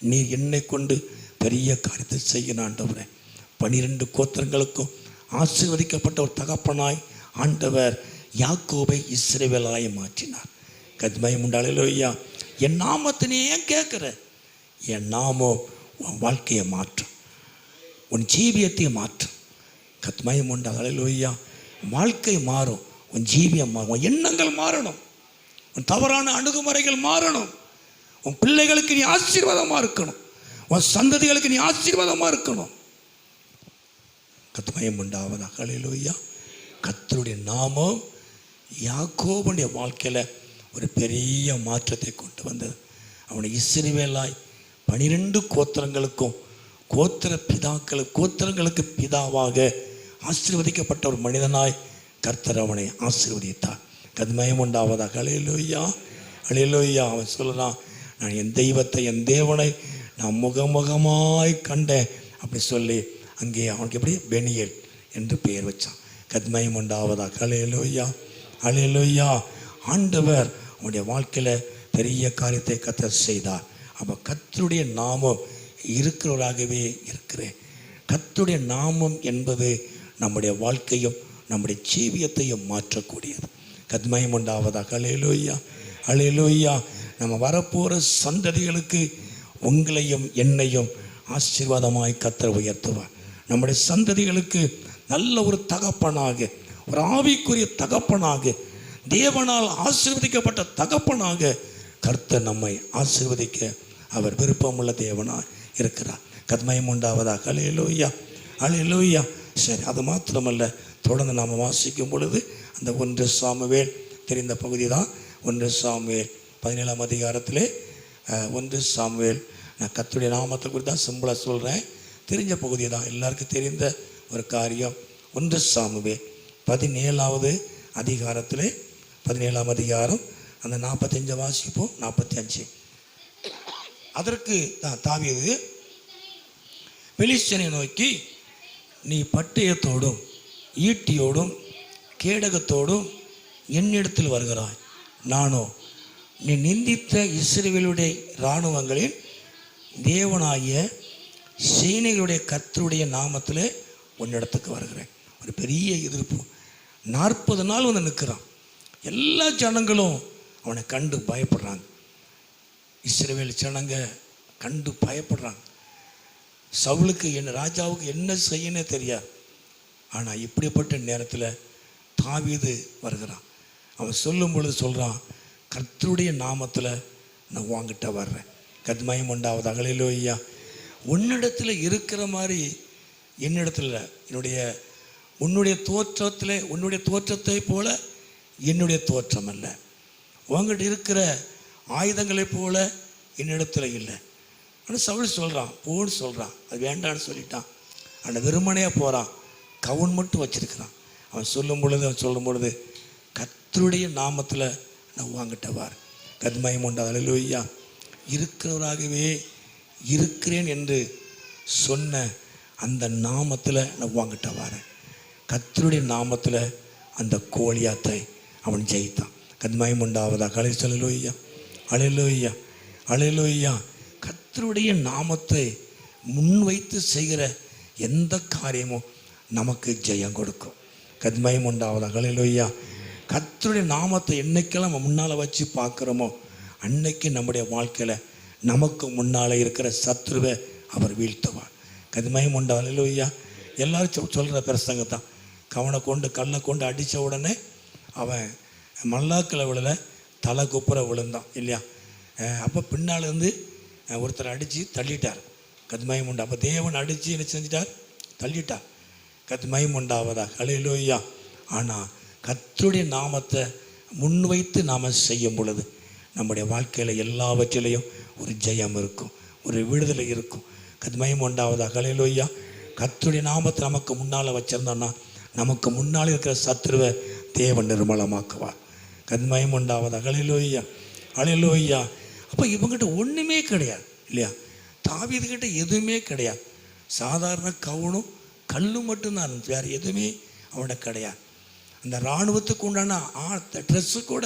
நீர் என்னை கொண்டு பெரிய காரியத்தை செய்யணும் ஆண்டவரே. 12 கோத்திரங்களுக்கும் ஆசீர்வதிக்கப்பட்ட ஒரு தகப்பனாய் ஆண்டவர் யாக்கோபை இஸ்ரவேலாய் மாற்றினார். கர்த்தமயம் உண்டு. ஹல்லேலூயா. என் நாமத்தை நீ ஏன் கேட்குற? என் நாமம் உன் வாழ்க்கையை மாற்றும், உன் ஜீவியத்தை மாற்றும். கர்த்தமயம் உண்டு. ஹல்லேலூயா. வாழ்க்கை மாறும், உன் ஜீவியம் மாறும், உன் எண்ணங்கள் மாறணும், உன் தவறான அணுகுமுறைகள் மாறணும். உன் பிள்ளைகளுக்கு நீ ஆசீர்வாதமாக இருக்கணும், உன் சந்ததிகளுக்கு நீ ஆசீர்வாதமாக இருக்கணும். கர்த்தமயம் உண்டாவதா. ஹல்லேலூயா. கர்த்தருடைய நாமம் யாக்கோபுடைய வாழ்க்கையில் ஒரு பெரிய மாற்றத்தை கொண்டு வந்தது. அவனை இஸ்ரவேலாய் 12 கோத்திரங்களுக்கும் கோத்திரங்களுக்கு பிதாவாக ஆசீர்வதிக்கப்பட்ட ஒரு மனிதனாய் கர்த்தர் அவனை ஆசீர்வதித்தார். கர்த்தமயம் உண்டாவதா. ஹல்லேலூயா. ஹல்லேலூயா. அவன் சொல்லலாம், நான் என் தெய்வத்தை, என் தேவனை நான் முகமுகமாய் கண்டேன் அப்படி சொல்லி அங்கே அவனுக்கு எப்படி பெனியேல் என்று பெயர் வச்சான். கர்த்தமயம் உண்டாவதா. ஹல்லேலூயா. ஹல்லேலூயா. ஆண்டவர் அவனுடைய வாழ்க்கையில் பெரிய காரியத்தை கர்த்தர் செய்தார். அப்போ கர்த்தருடைய நாமம் இருக்கிறவராகவே இருக்கிறேன். கர்த்தருடைய நாமம் என்பது நம்முடைய வாழ்க்கையும் நம்முடைய ஜீவியத்தையும் மாற்றக்கூடியது. கர்த்தமயம் உண்டாவதா. ஹல்லேலூயா. ஹல்லேலூயா. நம்ம வரப்போகிற சந்ததிகளுக்கு உங்களையும் என்னையும் ஆசீர்வாதமாய் கர்த்தர் உயர்த்துவார். நம்முடைய சந்ததிகளுக்கு நல்ல ஒரு தகப்பனாக, ஒரு ஆவிக்குரிய தகப்பனாக, தேவனால் ஆசீர்வதிக்கப்பட்ட தகப்பனாக கர்த்தர் நம்மை ஆசீர்வதிக்க அவர் விருப்பமுள்ள தேவனாக இருக்கிறார். கர்த்தமயம் உண்டாவதா. ஹல்லேலூயா. ஹல்லேலூயா. சரி, அது மாத்திரமல்ல, தொடர்ந்து நாம் வாசிக்கும் பொழுது அந்த 1 சாமுவேல் தெரிந்த பகுதி தான். 1 சாமுவேல் 17ஆம் அதிகாரத்திலே 1 சாமுவேல், நான் கர்த்தருடைய நாமத்தை குறித்து தான் சிம்பிளாக சொல்கிறேன், தெரிஞ்ச பகுதி தான், எல்லாருக்கும் தெரிந்த ஒரு காரியம். 1 சாமுவேல் 17ஆவது அதிகாரத்திலே 17ஆம் அதிகாரம் அந்த 45 வாசிப்போம். 45. அதற்கு தாவீது பெலிஸ்தியனை நோக்கி, நீ பட்டயத்தோடும் ஈட்டியோடும் கேடகத்தோடும் என்னிடத்தில் வருகிறாய், நானோ நீ நிந்தித்த இஸ்ரவேலுடைய இராணுவங்களின் தேவனாகிய சேனைகளுடைய கர்த்தருடைய நாமத்தில் உன்னிடத்துக்கு வருகிறேன். ஒரு பெரிய எதிர்ப்பு. 40 நாள் வந்து நிற்கிறான். எல்லா ஜனங்களும் அவனை கண்டு பயப்படுறாங்க. இஸ்ரவேல் ஜனங்க கண்டு பயப்படுறாங்க. சவுலுக்கு ராஜாவுக்கு என்ன செய்யனே தெரியாது. ஆனால் இப்படிப்பட்ட நேரத்தில் தாவீது வருகிறான். அவன் சொல்லும் பொழுது சொல்கிறான், கர்த்தருடைய நாமத்தில் நான் வாங்கிட்ட வர்றேன். கத்மயம் உண்டாவது. ஹல்லேலூயா. உன்னிடத்தில் இருக்கிற மாதிரி என்னிடத்தில் உன்னுடைய தோற்றத்தை போல என்னுடைய தோற்றம் அல்ல. உங்கள்கிட்ட இருக்கிற ஆயுதங்களைப் போல என்னிடத்தில் இல்லை. ஆனால் சவுல் சொல்கிறான், போன்னு சொல்கிறான். அது வேண்டான்னு சொல்லிட்டான். அந்த வெறுமனையாக போகிறான். கவுன் மட்டும் வச்சிருக்கிறான். அவன் சொல்லும் பொழுது கர்த்தருடைய நாமத்தில் நான் வாங்கிட்ட வார். கத்மயம் உண்டாவது. ஹல்லேலூயா. இருக்கிறவராகவே இருக்கிறேன் என்று சொன்ன அந்த நாமத்தில் நான் வாங்கிட்ட வாரேன். கர்த்தருடைய நாமத்தில் அந்த கோலியாத்தை அவன் ஜெயித்தான். கத்மயம் உண்டாவதா. ஹல்லேலூயா. ஹல்லேலூயா. ஹல்லேலூயா. கர்த்தருடைய நாமத்தை முன்வைத்து செய்கிற எந்த காரியமும் நமக்கு ஜெயம் கொடுக்கும். கத்மயம் உண்டாவதா. ஹல்லேலூயா. கர்த்தருடைய நாமத்தை என்னைக்கெல்லாம் நம்ம முன்னால் வச்சு பார்க்குறோமோ அன்னைக்கு நம்முடைய வாழ்க்கையில் நமக்கு முன்னால் இருக்கிற சத்ருவை அவர் வீழ்த்துவார். கத்மயம் உண்டா. ஹல்லேலூயா. எல்லாரும் சொல்கிற பிரசங்கத்தான். கவனை கொண்டு கல்லை கொண்டு அடித்த உடனே அவன் மல்லாக்கில் விழல, தலை குப்புற விழுந்தான் இல்லையா? அப்போ பின்னால் இருந்து ஒருத்தர் அடித்து தள்ளிட்டார். கத்மயம் உண்டா. அப்போ தேவன் அடித்து என்ன செஞ்சிட்டார்? தள்ளிட்டார். கத்மயம் உண்டாவதா. ஹல்லேலூயா. ஆனால் கர்த்தருடைய நாமத்தை முன்வைத்து நாம் செய்யும் பொழுது நம்முடைய வாழ்க்கையில் எல்லாவற்றிலையும் ஒரு ஜெயம் இருக்கும், ஒரு விடுதலை இருக்கும். கத்மயம் உண்டாவதா. ஹல்லேலூயா. கர்த்தருடைய நாமத்தை நமக்கு முன்னால் வச்சுருந்தோன்னா நமக்கு முன்னால் இருக்கிற சத்ருவை தேவன் நிர்மலமாக்குவார். கத்மயம் உண்டாவதா. ஹல்லேலூயா. ஹல்லேலூயா. அப்போ இவங்ககிட்ட ஒன்றுமே கிடையாது இல்லையா? தாவீதுகிட்ட எதுவுமே கிடையாது. சாதாரண கவுனும் கல்லும் மட்டும்தான், வேறு எதுவுமே அவன்கிட்ட கிடையாது. அந்த இராணுவத்துக்கு உண்டான ட்ரெஸ்ஸு கூட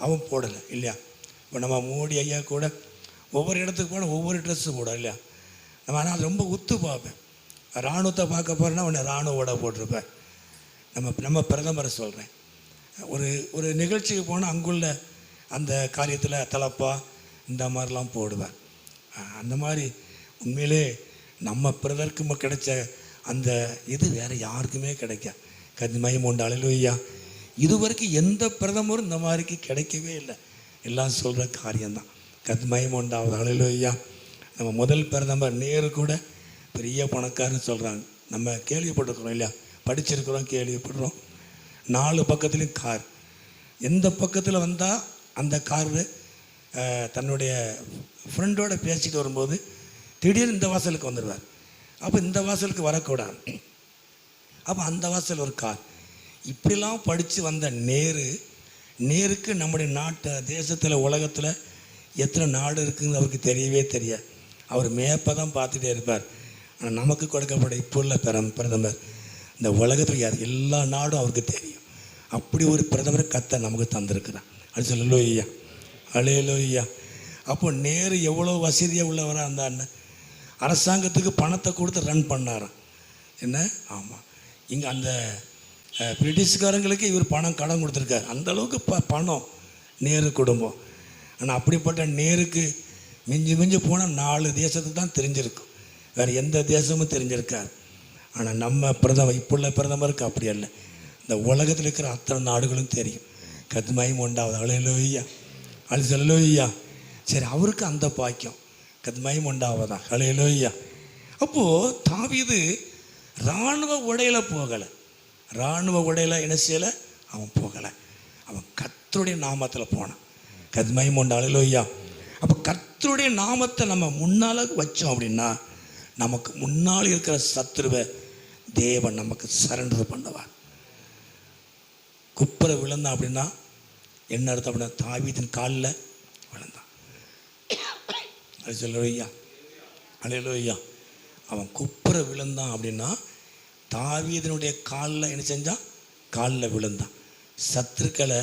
அவன் போடலை இல்லையா? இப்போ நம்ம மோடி ஐயா கூட ஒவ்வொரு இடத்துக்கு போனால் ஒவ்வொரு ட்ரெஸ்ஸு போட இல்லையா? நம்ம ஆனால் அது ரொம்ப உத்து பார்ப்பேன். இராணுவத்தை பார்க்க போகிறேன்னா அவனை இராணுவ உடை போட்டிருப்பேன். நம்ம பிரதமரை சொல்கிறேன். ஒரு நிகழ்ச்சிக்கு போனால் அங்குள்ள அந்த காரியத்தில் தலப்பா இந்த மாதிரிலாம் போடுவேன். அந்த மாதிரி உண்மையிலே நம்ம பிரதருக்கு கிடைச்ச அந்த இது வேறு யாருக்குமே கிடைக்காது. கத்மயம் உண்டு. ஹல்லேலூயா. இதுவரைக்கும் எந்த பிரதமரும் இந்த மாதிரிக்கு கிடைக்கவே இல்லை. எல்லாம் சொல்கிற காரியம்தான். கத்மயம் உண்டாவது. ஹல்லேலூயா. நம்ம முதல் பிரதமர் நேரு கூட பெரிய பணக்காரன்னு சொல்கிறாங்க. நம்ம கேள்விப்பட்டிருக்கிறோம் இல்லையா? படிச்சிருக்கிறோம், கேள்விப்படுறோம். 4 பக்கத்துலேயும் கார். எந்த பக்கத்தில் வந்தால் அந்த காரு தன்னுடைய ஃப்ரெண்டோடு பேசிட்டு வரும்போது திடீர்னு இந்த வாசலுக்கு வந்துடுவார். அப்போ இந்த வாசலுக்கு வரக்கூடாது. அப்போ அந்த வாசல் ஒரு கார். இப்படிலாம் படித்து வந்த நேருக்கு நம்முடைய தேசத்தில் உலகத்தில் எத்தனை நாடு இருக்குதுன்னு அவருக்கு தெரியவே தெரியாது. அவர் மேப்பை தான் பார்த்துட்டே இருப்பார். ஆனால் நமக்கு கொடுக்கப்பட்ட இப்போ உள்ள பிரதமர் இந்த உலகத்தில் யார் எல்லா நாடும் அவருக்கு தெரியும். அப்படி ஒரு பிரதமரை கர்த்தர் நமக்கு தந்திருக்கிறார். அது ஹல்லேலூயா. ஹல்லேலூயா. அப்போ நேரு எவ்வளோ வசதியாக உள்ளவராக இருந்தான்னு அரசாங்கத்துக்கு பணத்தை கொடுத்து ரன் பண்ணாராம். என்ன? ஆமாம். இங்கே அந்த பிரிட்டிஷ்காரங்களுக்கு இவர் கடன் கொடுத்துருக்கார். அந்தளவுக்கு பணம் நேரு குடும்பம். ஆனால் அப்படிப்பட்ட நேருக்கு மிஞ்சி போனால் 4 தேசத்துக்கு தான் தெரிஞ்சிருக்கும், வேறு எந்த தேசமும் தெரிஞ்சிருக்கார். ஆனால் நம்ம இப்போ உள்ள பிரதமருக்கு அப்படி அல்ல. இந்த உலகத்தில் இருக்கிற அத்தனை நாடுகளும் தெரியும். கத்மயம் உண்டாவது. ஹல்லேலூயா. ஹல்லேலூயா. சரி, அவருக்கு அந்த பாக்கியம். கத்மயம் உண்டாவதா. ஹல்லேலூயா. அப்போது தாவீது இராணுவ உடையில் போகலை. இராணுவ உடையில் என்ன செய்யலை? அவன் போகலை. அவன் கர்த்தருடைய நாமத்தில் போனான். கத்மயம் உண்டா. ஹல்லேலூயா. அப்போ கர்த்தருடைய நாமத்தை நம்ம முன்னால் வச்சோம் அப்படின்னா நமக்கு முன்னால் இருக்கிற சத்ருவை தேவன் நமக்கு சரண்டர் பண்ணுவார். குப்புற விழுந்தான் அப்படின்னா என்ன அர்த்தம்? அப்படின்னா தாவீதின் காலில் விழுந்தான். ஹல்லேலூயா. ஹல்லேலூயா. அவன் குப்புற விழுந்தான் அப்படின்னா தாவீதினுடைய காலில் என்ன செஞ்சான்? காலில் விழுந்தான். சத்துருக்களை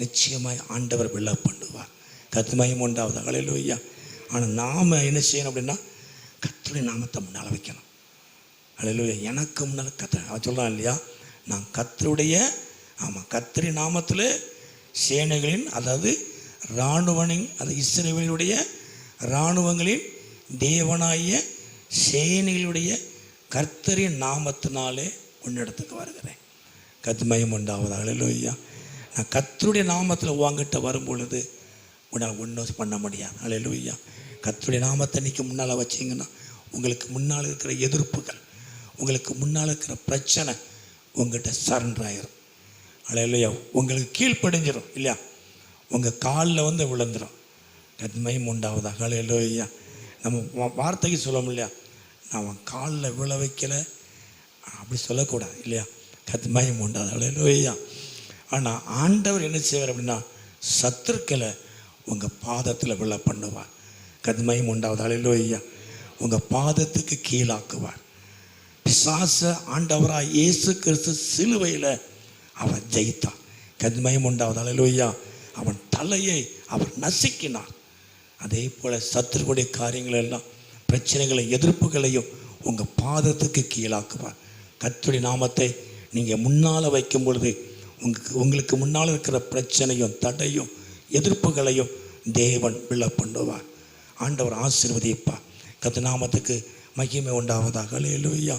நிச்சயமாய் ஆண்டவர் விழ பண்ணுவார். கத்மயம் உண்டாவது. ஹல்லேலூயா. ஆனால் நாம் என்ன செய்யணும் அப்படின்னா கர்த்தருடைய நாமத்தை முன்னால் வைக்கணும். அல்லேலூயா. எனக்கு முன்னால் கர்த்தர் அவன் சொல்கிறான் இல்லையா, நான் கர்த்தருடைய கர்த்தருடைய நாமத்தில் சேனைகளின், அதாவது இராணுவனின், அது இஸ்ரவேலுடைய இராணுவங்களின் தேவனாகிய சேனைகளுடைய கர்த்தரின் நாமத்தினாலே உன்னிடத்துக்கு வருகிறேன். கர்த்தமயம் உண்டாவதாக. அல்லேலூயா. நான் கர்த்தருடைய நாமத்தில் உங்ககிட்ட வரும் பொழுது உன்னால் ஒன்றும் பண்ண முடியாது. அல்லேலூயா. கர்த்தருடைய நாமத்தை இன்றைக்கி முன்னால் வச்சிங்கன்னா உங்களுக்கு முன்னால் இருக்கிற எதிர்ப்புகள், உங்களுக்கு முன்னால் இருக்கிற பிரச்சனை உங்கள்கிட்ட சரண்டர் ஆயிரும். அல்லேலூயா. உங்களுக்கு கீழ்ப்படிஞ்சிடும் இல்லையா, உங்கள் காலில் வந்து விழுந்துடும். கர்த்தமயம் உண்டாவதாக. அல்லேலூயா. நம்ம வார்த்தைக்கு சொல்ல இல்லையா, நான் அவன் காலில் விழ வைக்கலை அப்படி சொல்லக்கூடாது இல்லையா. கர்த்தமயம் உண்டாது. அல்லேலூயா. ஆனால் ஆண்டவர் என்ன செய்வார் அப்படின்னா, சத்துருக்களை உங்கள் பாதத்தில் விழ பண்ணுவார். கர்த்தமயம் உண்டாவது. அல்லேலூயா. உங்கள் பாதத்துக்கு கீழாக்குவார். பிசாச ஆண்டவராக இயேசு கிறிஸ்து சிலுவையில் அவர் ஜெயித்தார். கர்த்தமயம் உண்டாவது. அல்லேலூயா. அவன் தலையை அவர் நசுக்கினார். அதே போல் சத்துருடைய காரியங்கள் எல்லாம், பிரச்சனைகளை, எதிர்ப்புகளையும் உங்கள் பாதத்துக்கு கீழாக்குவார். கர்த்தருடைய நாமத்தை நீங்கள் முன்னால் வைக்கும் பொழுது உங்களுக்கு முன்னால் இருக்கிற பிரச்சனையும், தடையும், எதிர்ப்புகளையும் தேவன் விழ பண்ணுவார். ஆண்டவர் ஆசீர்வதிப்பார். கர்த்தர் நாமத்துக்கு மகிமை உண்டாவதாக. அல்லேலூயா.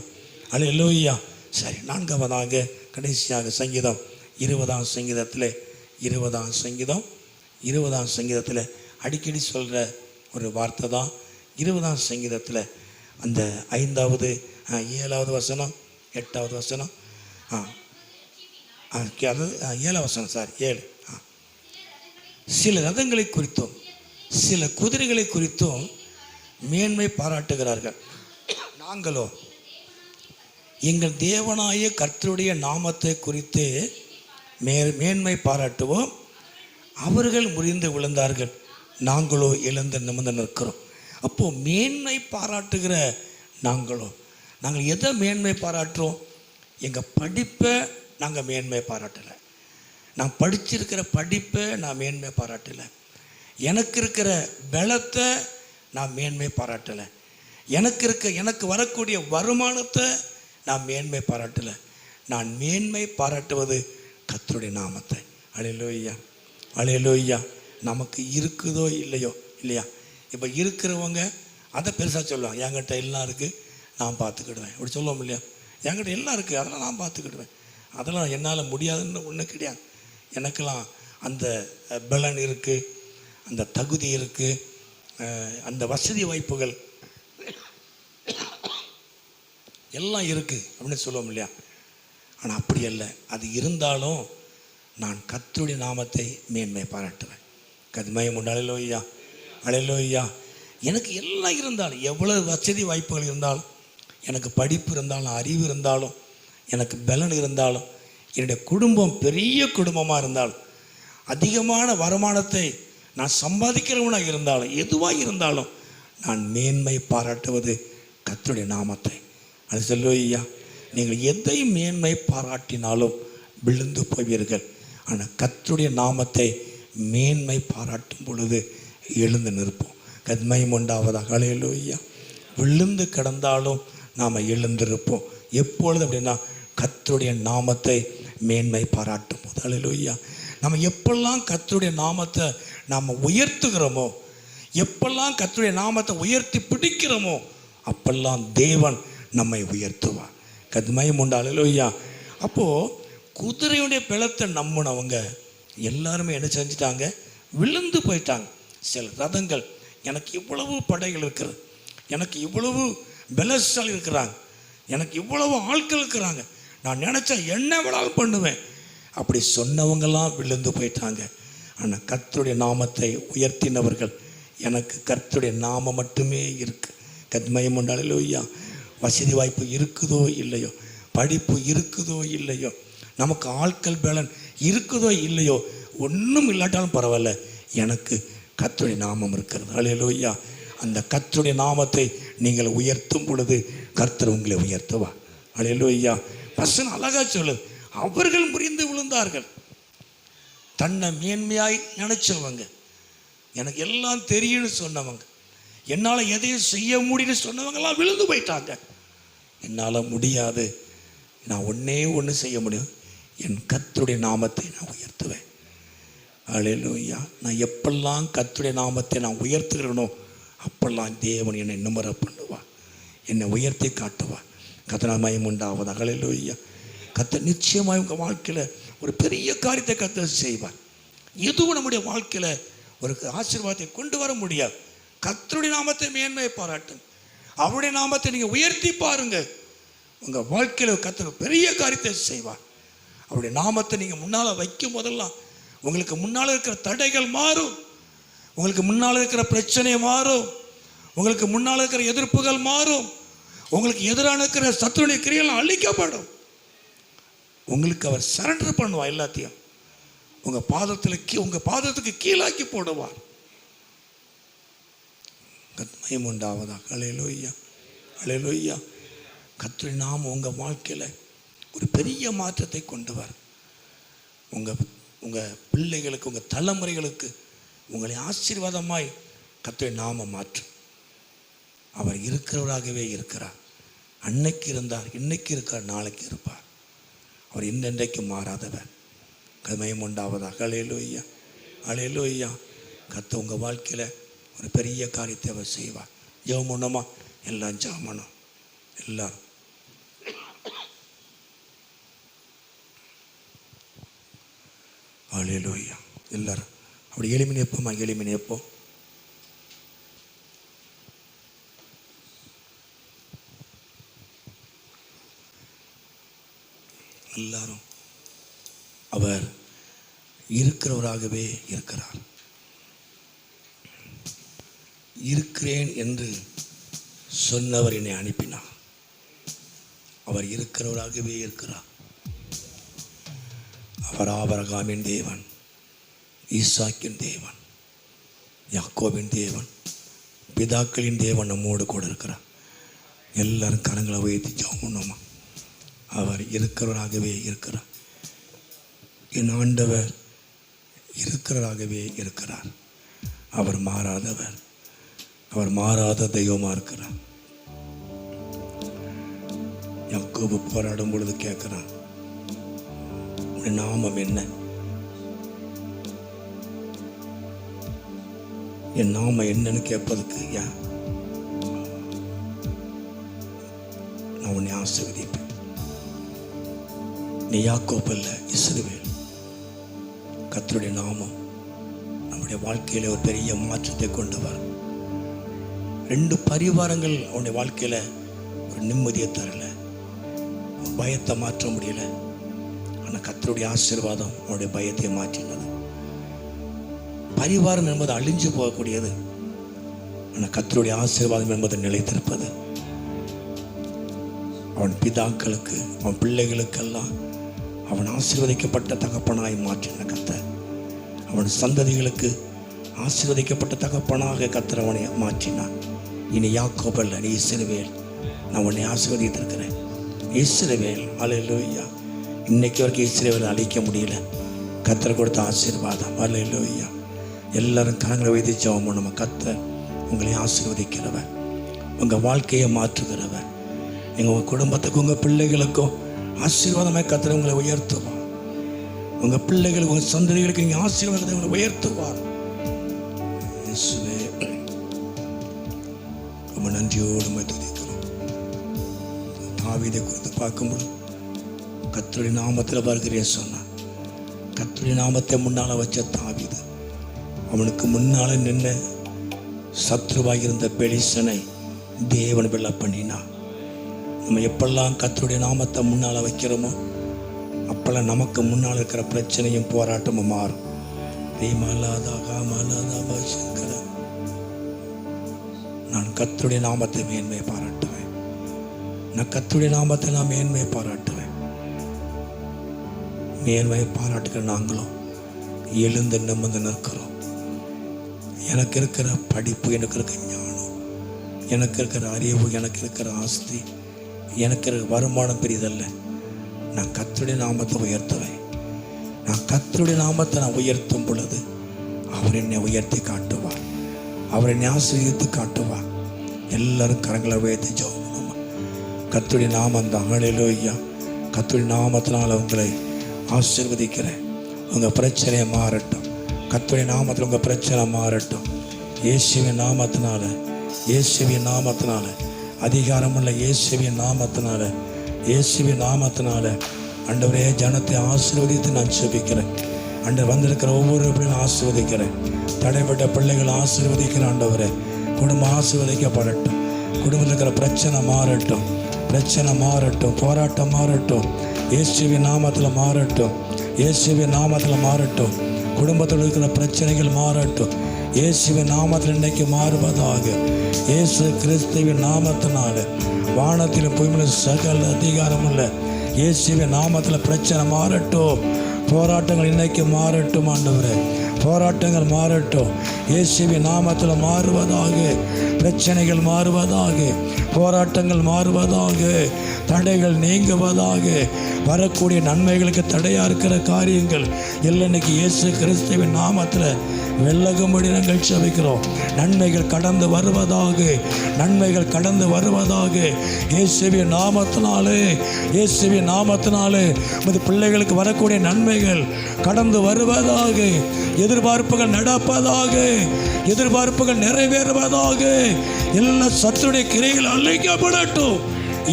அல்லேலூயா. சரி, நான்காவதாக கடைசியாக சங்கீதம் 20ஆம் சங்கீதத்தில் 20ஆம் சங்கீதத்தில் அடிக்கடி சொல்கிற ஒரு வார்த்தை தான். 20ஆம் சங்கீதத்தில் அந்த 5வது 7வது வசனம் 8வது வசனம் அது 7வது வசனம் 7 சில ரதங்களை குறித்தும் சில குதிரைகளை குறித்தும் மேன்மை பாராட்டுகிறார்கள். நாங்களோ எங்கள் தேவனாய கர்த்தருடைய நாமத்தை குறித்து மேன்மை பாராட்டுவோம். அவர்கள் முறிந்து விழுந்தார்கள், நாங்களோ எழுந்து நிமிர்ந்து நிற்கிறோம். அப்போது மேன்மை பாராட்டுகிற நாங்கள் எதை மேன்மை பாராட்டுறோம்? எங்கள் படிப்பை நாங்கள் மேன்மை பாராட்டலை. நான் படிச்சிருக்கிற படிப்பை நான் மேன்மை பாராட்டலை. எனக்கு இருக்கிற பலத்தை நான் மேன்மை பாராட்டலை. எனக்கு வரக்கூடிய வருமானத்தை நான் மேன்மை பாராட்டலை. நான் மேன்மை பாராட்டுவது கர்த்தருடைய நாமத்தை. அல்லேலூயா. அல்லேலூயா. நமக்கு இருக்குதோ இல்லையோ இல்லையா. இப்போ இருக்கிறவங்க அதை பெருசாக சொல்லுவாங்க, என்கிட்ட எல்லாம் இருக்குது நான் பார்த்துக்கிடுவேன் இப்படி சொல்லுவோம் இல்லையா. என்கிட்ட எல்லாம் இருக்குது அதெல்லாம் நான் பார்த்துக்கிடுவேன், அதெல்லாம் என்னால் முடியாதுன்னு ஒன்றும் கிடையாது. எனக்கெல்லாம் அந்த பலன் இருக்குது, அந்த தகுதி இருக்குது, அந்த வசதி வாய்ப்புகள் எல்லாம் இருக்குது அப்படின்னு சொல்லுவோம் இல்லையா. ஆனால் அப்படி அல்ல. அது இருந்தாலும் நான் கர்த்தருடைய நாமத்தை மேன்மை பாராட்டுவேன். கர்த்தமயம் உண்டு. அல்லேலூயா. அல்லேலூயா. எனக்கு எல்லாம் இருந்தாலும், எவ்வளவு வசதி வாய்ப்புகள் இருந்தாலும், எனக்கு படிப்பு இருந்தாலும், அறிவு இருந்தாலும், எனக்கு பலன் இருந்தாலும், என்னுடைய குடும்பம் பெரிய குடும்பமாக இருந்தாலும், அதிகமான வருமானத்தை நான் சம்பாதிக்கிறவனாக இருந்தாலும், எதுவாக இருந்தாலும் நான் மேன்மை பாராட்டுவது கர்த்தருடைய நாமத்தை. அது சொல்லுவையா. நீங்கள் எதை மேன்மை பாராட்டினாலும் விழுந்து போவீர்கள். ஆனால் கர்த்தருடைய நாமத்தை மேன்மை பாராட்டும் பொழுது எழுந்து நிற்போம். கர்த்தமயம் உண்டாவதாக. அல்லேலூயா. விழுந்து கிடந்தாலும் நாம் எழுந்திருப்போம். எப்பொழுது அப்படின்னா கர்த்தருடைய நாமத்தை மேன்மை பாராட்டும் போது. அல்லேலூயா. நம்ம எப்பெல்லாம் கர்த்தருடைய நாமத்தை நாம் உயர்த்துகிறோமோ, எப்பெல்லாம் கர்த்தருடைய நாமத்தை உயர்த்தி பிடிக்கிறோமோ, அப்பெல்லாம் தேவன் நம்மை உயர்த்துவார். கர்த்தமயம் உண்டு. அல்லேலூயா. அப்போது குதிரையுடைய பலத்தை நம்பினவங்க எல்லாருமே என்ன செஞ்சிட்டாங்க? விழுந்து போயிட்டாங்க. சில ரதங்கள், எனக்கு இவ்வளவு படைகள் இருக்கிறது, எனக்கு இவ்வளவு பலசாலி இருக்கிறாங்க, எனக்கு இவ்வளவு ஆட்கள் இருக்கிறாங்க, நான் நினச்சா என்ன வேணாலும் பண்ணுவேன், அப்படி சொன்னவங்கெல்லாம் விழுந்து போயிட்டாங்க. ஆனால் கர்த்தருடைய நாமத்தை உயர்த்தினவர்கள், எனக்கு கர்த்தருடைய நாமம் மட்டுமே இருக்குது. கர்த்தமயம் உண்டு. அல்லேலூயா. வசதி வாய்ப்பு இருக்குதோ இல்லையோ, படிப்பு இருக்குதோ இல்லையோ, நமக்கு ஆட்கள் பலன் இருக்குதோ இல்லையோ, ஒன்றும் இல்லாட்டாலும் பரவாயில்ல, எனக்கு கர்த்தருடைய நாமம் இருக்கிறது. அல்லேலூயா. அந்த கர்த்தருடைய நாமத்தை நீங்கள் உயர்த்தும் பொழுது கர்த்தர் உங்களை உயர்த்துவார். அல்லேலூயா. வசனம் அழகாக சொல்லுது, அவர்கள் முறிந்து விழுந்தார்கள். தன்னை மேன்மையாய் நினைச்சவங்க, எனக்கு எல்லாம் தெரியும்னு சொன்னவங்க, என்னால் எதையும் செய்ய முடியும்னு சொன்னவங்கெல்லாம் விழுந்து போயிட்டாங்க. என்னால் முடியாது, நான் ஒன்று செய்ய முடியும், என் கர்த்தருடைய நாமத்தை நான் உயர்த்துவேன். அல்லேலூயா. நான் எப்பெல்லாம் கர்த்தருடைய நாமத்தை நான் உயர்த்துகிறேனோ அப்பெல்லாம் தேவன் என்னை நிம்மர பண்ணுவார், என்னை உயர்த்தி காட்டுவார். கர்த்தர் மகிமை உண்டாவதாக. அல்லேலூயா. கர்த்தர் நிச்சயமாக உங்கள் வாழ்க்கையில் ஒரு பெரிய காரியத்தை கர்த்தர் செய்வார். எதுவும் நம்முடைய வாழ்க்கையில் ஒரு ஆசீர்வாதத்தை கொண்டு வர முடியாது. கர்த்தருடைய நாமத்தை மேன்மையை பாராட்டுங்க, அவருடைய நாமத்தை நீங்கள் உயர்த்தி பாருங்க. உங்கள் வாழ்க்கையில் கர்த்தர் பெரிய காரியத்தை செய்வார். அவருடைய நாமத்தை நீங்கள் முன்னால் வைக்கும் போதெல்லாம் உங்களுக்கு முன்னால் இருக்கிற தடைகள் மாறும், உங்களுக்கு முன்னால் இருக்கிற பிரச்சனை மாறும், உங்களுக்கு முன்னால் இருக்கிற எதிர்ப்புகள் மாறும், உங்களுக்கு எதிரான இருக்கிற சத்துருடைய கிரியெல்லாம் அழிக்கப்படும். உங்களுக்கு அவர் சரண்டர் பண்ணுவார், எல்லாத்தையும் உங்கள் பாதத்துக்கு கீழாக்கி போடுவார். மகிமை உண்டாவதாக. அல்லேலூயா, அல்லேலூயா. கர்த்தருடைய நாமம் உங்கள் வாழ்க்கையில் ஒரு பெரிய மாற்றத்தை கொண்டு வரும். உங்கள் பிள்ளைகளுக்கு, உங்கள் தலைமுறைகளுக்கு உங்களை ஆசீர்வாதமாய் கர்த்தருடைய நாமம் மாற்றும். அவர் இருக்கிறவராகவே இருக்கிறார். அன்னைக்கு இருந்தார், இன்னைக்கு இருக்கார், நாளைக்கு இருப்பார். அவர் இன்னென்றைக்கு மாறாதவர். மகிமை உண்டாவதாக. அல்லேலூயா, அல்லேலூயா. கர்த்தர் உங்கள் வாழ்க்கையில் ஒரு பெரிய காரியத்தை அவர் செய்வார். ஜெபம் பண்ணுமா? எல்லாம் ஜெபம் பண்ணும். எல்லாரும் அல்லேலூயா. எல்லாரும் அப்படி எளிமை நிற்போமா? எளிமை நிற்போம். எல்லாரும் அவர் இருக்கிறவராகவே இருக்கிறார். இருக்கிறேன் என்று சொன்னவர் என்னை அனுப்பினார். அவர் இருக்கிறவராகவே இருக்கிறார். அவர் ஆபிரகாமின் தேவன், ஈசாக்கின் தேவன், யாக்கோபின் தேவன், பிதாக்களின் தேவன் நம்மோடு கூட இருக்கிறார். எல்லாரும் கரங்களை உயர்த்தி ஜெபம் பண்ணுவோமா? அவர் இருக்கிறவராகவே இருக்கிறார். என் ஆண்டவர் இருக்கிறவராகவே இருக்கிறார். அவர் மாறாதவர், அவர் மாறாத தெய்வமாக இருக்கிறார். யாக்கோபு போராடும் பொழுது கேட்கிறான், உன்னுடைய நாமம் என்ன? என் நாமம் என்னன்னு கேட்பதுக்கு நான் உன்னை ஆசீர்வதிப்பேன். நீ யாக்கோபு அல்ல, இஸ்ரவேல். கர்த்தருடைய நாமம் நம்முடைய வாழ்க்கையில் ஒரு பெரிய மாற்றத்தை கொண்டு வரும். 2 பரிவாரங்கள் அவனுடைய வாழ்க்கையில் ஒரு நிம்மதியை தரல, பயத்தை மாற்ற முடியல. ஆனால் கர்த்தருடைய ஆசீர்வாதம் அவனுடைய பயத்தை மாற்றினது. பரிவாரம் என்பது அழிஞ்சு போகக்கூடியது, ஆனால் கர்த்தருடைய ஆசீர்வாதம் என்பது நிலைத்திருப்பது. அவன் பிதாக்களுக்கு, அவன் பிள்ளைகளுக்கெல்லாம் அவன் ஆசீர்வதிக்கப்பட்ட தகப்பனாய் மாற்றின கர்த்தர். அவன் சந்ததிகளுக்கு ஆசீர்வதிக்கப்பட்ட தகப்பனாக கர்த்தர் அவனை மாற்றினான். இனி யாக்கோபு அல்ல, நீ இஸ்ரவேல். நான் உன்னை ஆசீர்வதித்திருக்கிறேன். இஸ்ரவேல். அல்லேலூயா. இன்னைக்கு வரைக்கும் இஸ்ரவேலை அழிக்க முடியல. கர்த்தர் கொடுத்த ஆசீர்வாதம். அல்லேலூயா. எல்லாரும் கரங்களை வைத்து ஜெபம் பண்ணுவோம். கர்த்தர் உங்களை ஆசீர்வதிக்கிறவர், உங்கள் வாழ்க்கையை மாற்றுகிறவர். நீங்கள் உங்கள் குடும்பத்துக்கும் உங்கள் பிள்ளைகளுக்கும் ஆசீர்வாதமாக கர்த்தர் உங்களை உயர்த்துவார். உங்கள் பிள்ளைகளுக்கு, உங்கள் சந்ததிகளுக்கு நீங்கள் ஆசீர்வாதத்தை உங்களை உயர்த்துவார். ரொம்ப நன்றியோடு துதிக்கிறோம். தாவீதை குறித்து பார்க்கும்போது கர்த்தருடைய நாமத்தில் பார்க்கிறேன் சொன்னான். கர்த்தருடைய நாமத்தை முன்னால் வச்ச தாவீது, அவனுக்கு முன்னால் நின்று சத்ருவாக இருந்த பெலிஸ்தனை தேவன் வெல்ல பண்ணினான். நம்ம எப்பெல்லாம் கர்த்தருடைய நாமத்தை முன்னால் வைக்கிறோமோ அப்பெல்லாம் நமக்கு முன்னால் இருக்கிற பிரச்சனையும் போராட்டமும் மாறும். நான் கர்த்தருடைய நாமத்தை மேன்மை பாராட்டுவேன். நான் கர்த்தருடைய நாமத்தை நான் மேன்மை பாராட்டுவேன். மேன்மை பாராட்டுகிற நாங்களும் எழுந்து நிமிர்ந்து நிற்கிறோம். எனக்கு இருக்கிற படிப்பு, எனக்கு இருக்கிற ஞானம், எனக்கு இருக்கிற அறிவு, எனக்கு இருக்கிற ஆஸ்தி, எனக்கு இருக்கிற வருமானம் பெரியதல்ல. நான் கர்த்தருடைய நாமத்தை உயர்த்துவேன். நான் கர்த்தருடைய நாமத்தை நான் உயர்த்தும் பொழுது அவர் என்னை உயர்த்தி காட்டுவார். அவரை ஆசீர்வதித்து காட்டுவார். எல்லாரும் கரங்களை உயர்த்தி ஜெபம் பண்ணுவோம். கர்த்தருடைய நாமம் தான். ஹல்லேலூயா. கர்த்தருடைய நாமத்தினால் உங்களை ஆசீர்வதிக்கிறேன். உங்கள் பிரச்சனையை மாறட்டும். கர்த்தருடைய நாமத்தில் உங்கள் பிரச்சனை மாறட்டும். இயேசுவின் நாமத்தினால, இயேசுவின் நாமத்தினால, அதிகாரமுள்ள இயேசுவின் நாமத்தினால, இயேசுவின் நாமத்தினால ஆண்டவரே ஜனத்தை ஆசீர்வதித்து நான் ஜெபிக்கிறேன். ஆண்டவர் வந்திருக்கிற ஒவ்வொரு பிள்ளைகளும் ஆசீர்வதிக்கிறேன். தடைப்பட்ட பிள்ளைகள் ஆசீர்வதிக்கிறேன். ஆண்டவரே குடும்பம் ஆசீர்வதிக்கப்படட்டும். குடும்பத்தில் இருக்கிற பிரச்சனை மாறட்டும். பிரச்சனை மாறட்டும். போராட்டம் மாறட்டும். இயேசுவின் நாமத்தில் மாறட்டும். இயேசுவின் நாமத்தில் மாறட்டும். குடும்பத்தில் இருக்கிற பிரச்சனைகள் மாறட்டும். இயேசுவின் நாமத்தில் இன்றைக்கு மாறுவதாக. இயேசு கிறிஸ்துவின் நாமத்தினால வானத்தில் பூமியில் சகல அதிகாரம் உள்ள இயேசுவின் நாமத்தில் பிரச்சனை மாறட்டும். போராட்டங்கள் இன்னைக்கு மாறட்டும். ஆண்டவரே போராட்டங்கள் மாறட்டும். இயேசுவின் நாமத்தில் மாறுவதாக. பிரச்சனைகள் மாறுவதாக. போராட்டங்கள் மாறுவதாக. தடைகள் நீங்குவதாக. வரக்கூடிய நன்மைகளுக்கு தடையாக இருக்கிற காரியங்கள் எல்லாம் இன்னைக்கு இயேசு கிறிஸ்துவின் நாமத்தில் வெள்ளகும்படி நாங்கள் ஜெபிக்கிறோம். நன்மைகள் கடந்து வருவதாக. நன்மைகள் கடந்து வருவதாக. இயேசுவின் நாமத்தினாலே, இயேசுவின் நாமத்தினாலே உமது பிள்ளைகளுக்கு வரக்கூடிய நன்மைகள் கடந்து வருவதாக. எதிர்பார்ப்புகள் நடப்பதாக. எதிர்பார்ப்புகள் நிறைவேறுவதாக. எல்லா சத்துருடைய கிரைகள் அழிக்கப்படட்டும்.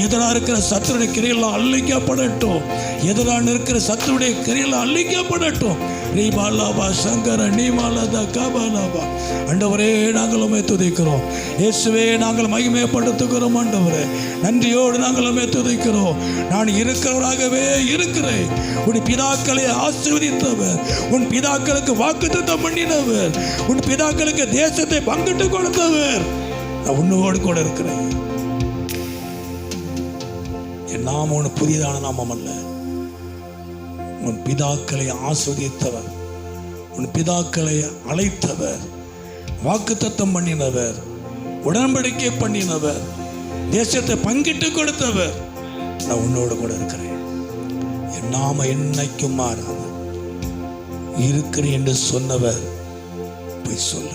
எதிராக இருக்கிற சத்துருடைய கிரைகள் அழிக்கப்படட்டும். எதிராக இருக்கிற சத்துருடைய கிரைகள் அழிக்கப்படட்டும். நீபாலாபா சங்கர நீமாலதா கபாலாபா. ஆண்டவரே நாங்கள் உம்மை துதிக்கிறோம். இயேசுவே நாங்கள் மகிமைப்படுத்துகிறோம். ஆண்டவரே நன்றியோடு நாங்கள் உம்மை துதிக்கிறோம். நான் இருக்கிறவராகவே இருக்கிறேன். உன் பிதாக்களை ஆசீர்வதித்தவர், உன் பிதாக்களுக்கு வாக்குத்தத்தம் பண்ணினவர், உன் பிதாக்களுக்கு தேசத்தை பங்கிட்டு கொடுத்தவர். நான் உன்னோடு கூட இருக்கிறேன். என் நாமம் ஒன்று புதிதான நாமம் அல்ல. உன் பிதாக்களை ஆசீர்வதித்தவர், உன் பிதாக்களை அழைத்தவர், வாக்குத்தத்தம் பண்ணினவர், உடன்படிக்கை பண்ணினவர், தேசத்தை பங்கிட்டு கொடுத்தவர். நான் உன்னோடு கூட இருக்கிறேன். என் நாம என்னைக்கும் மாறாது. இருக்கிறேன் என்று சொன்னவர் போய் சொல்ல.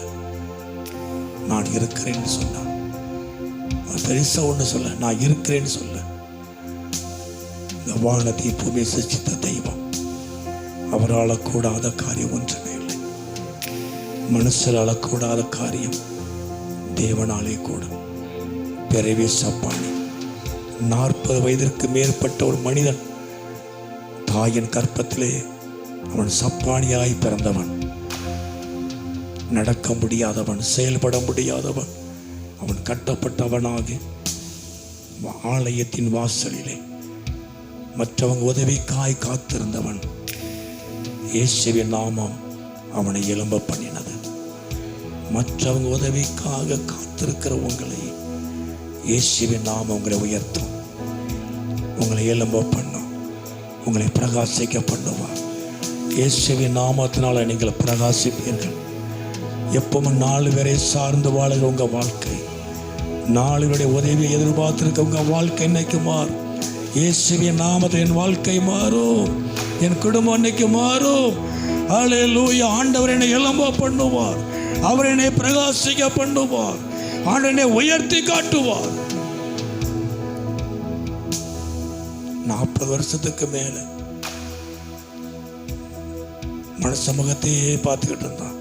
நான் இருக்கிறேன்னு சொன்னார். பெருசா ஒன்று சொல்ல, நான் இருக்கிறேன்னு சொல்ல. இந்த வானத்தை பூமியை சிருஷ்டித்த தெய்வம், அவரால் கூடாத காரியம் ஒன்றுமே இல்லை. மனுஷரால் கூடாத காரியம் தேவனாலே கூடும். பிறவி சப்பானி 40 வயதிற்கு மேற்பட்ட ஒரு மனிதன் தாயின் கற்பத்திலே அவன் சப்பானியாய் பிறந்தவன். நடக்க முடியாதவன், செயல்பட முடியாதவன். அவன் கட்டப்பட்டவனாக ஆலயத்தின் வாசலிலே மற்றவங்க உதவிக்காய் காத்திருந்தவன். இயேசுவின் நாமம் அவனை எழும்ப பண்ணினது. மற்றவங்க உதவிக்காக காத்திருக்கிற உங்களை இயேசுவின் நாமம் உங்களை உயர்த்தும், உங்களை எழும்ப பண்ணும், உங்களை பிரகாசிக்க பண்ணுவார். இயேசுவின் நாமத்தினால நீங்கள் பிரகாசிப்பீர்கள். எப்பவும் 4 பேரை சார்ந்து வாழுகிற உங்கள் வாழ்க்கை, 4 பேருடைய உதவியை எதிர்பார்த்திருக்க உங்கள் வாழ்க்கை இன்னைக்கு மாறும். இயேசுவின் நாமத்தில் என் வாழ்க்கை மாறும், என் குடும்பம் இன்னைக்கு மாறும். ஹல்லேலூயா. ஆண்டவர் என்னை எழும்ப பண்ணுவார். அவர் என்னை பிரகாசிக்க பண்ணுவார். ஆண்டவர் என்னை உயர்த்தி காட்டுவார். 40 வருஷத்துக்கு மேல மனுஷ முகத்தையே பார்த்துக்கிட்டு இருந்தான்,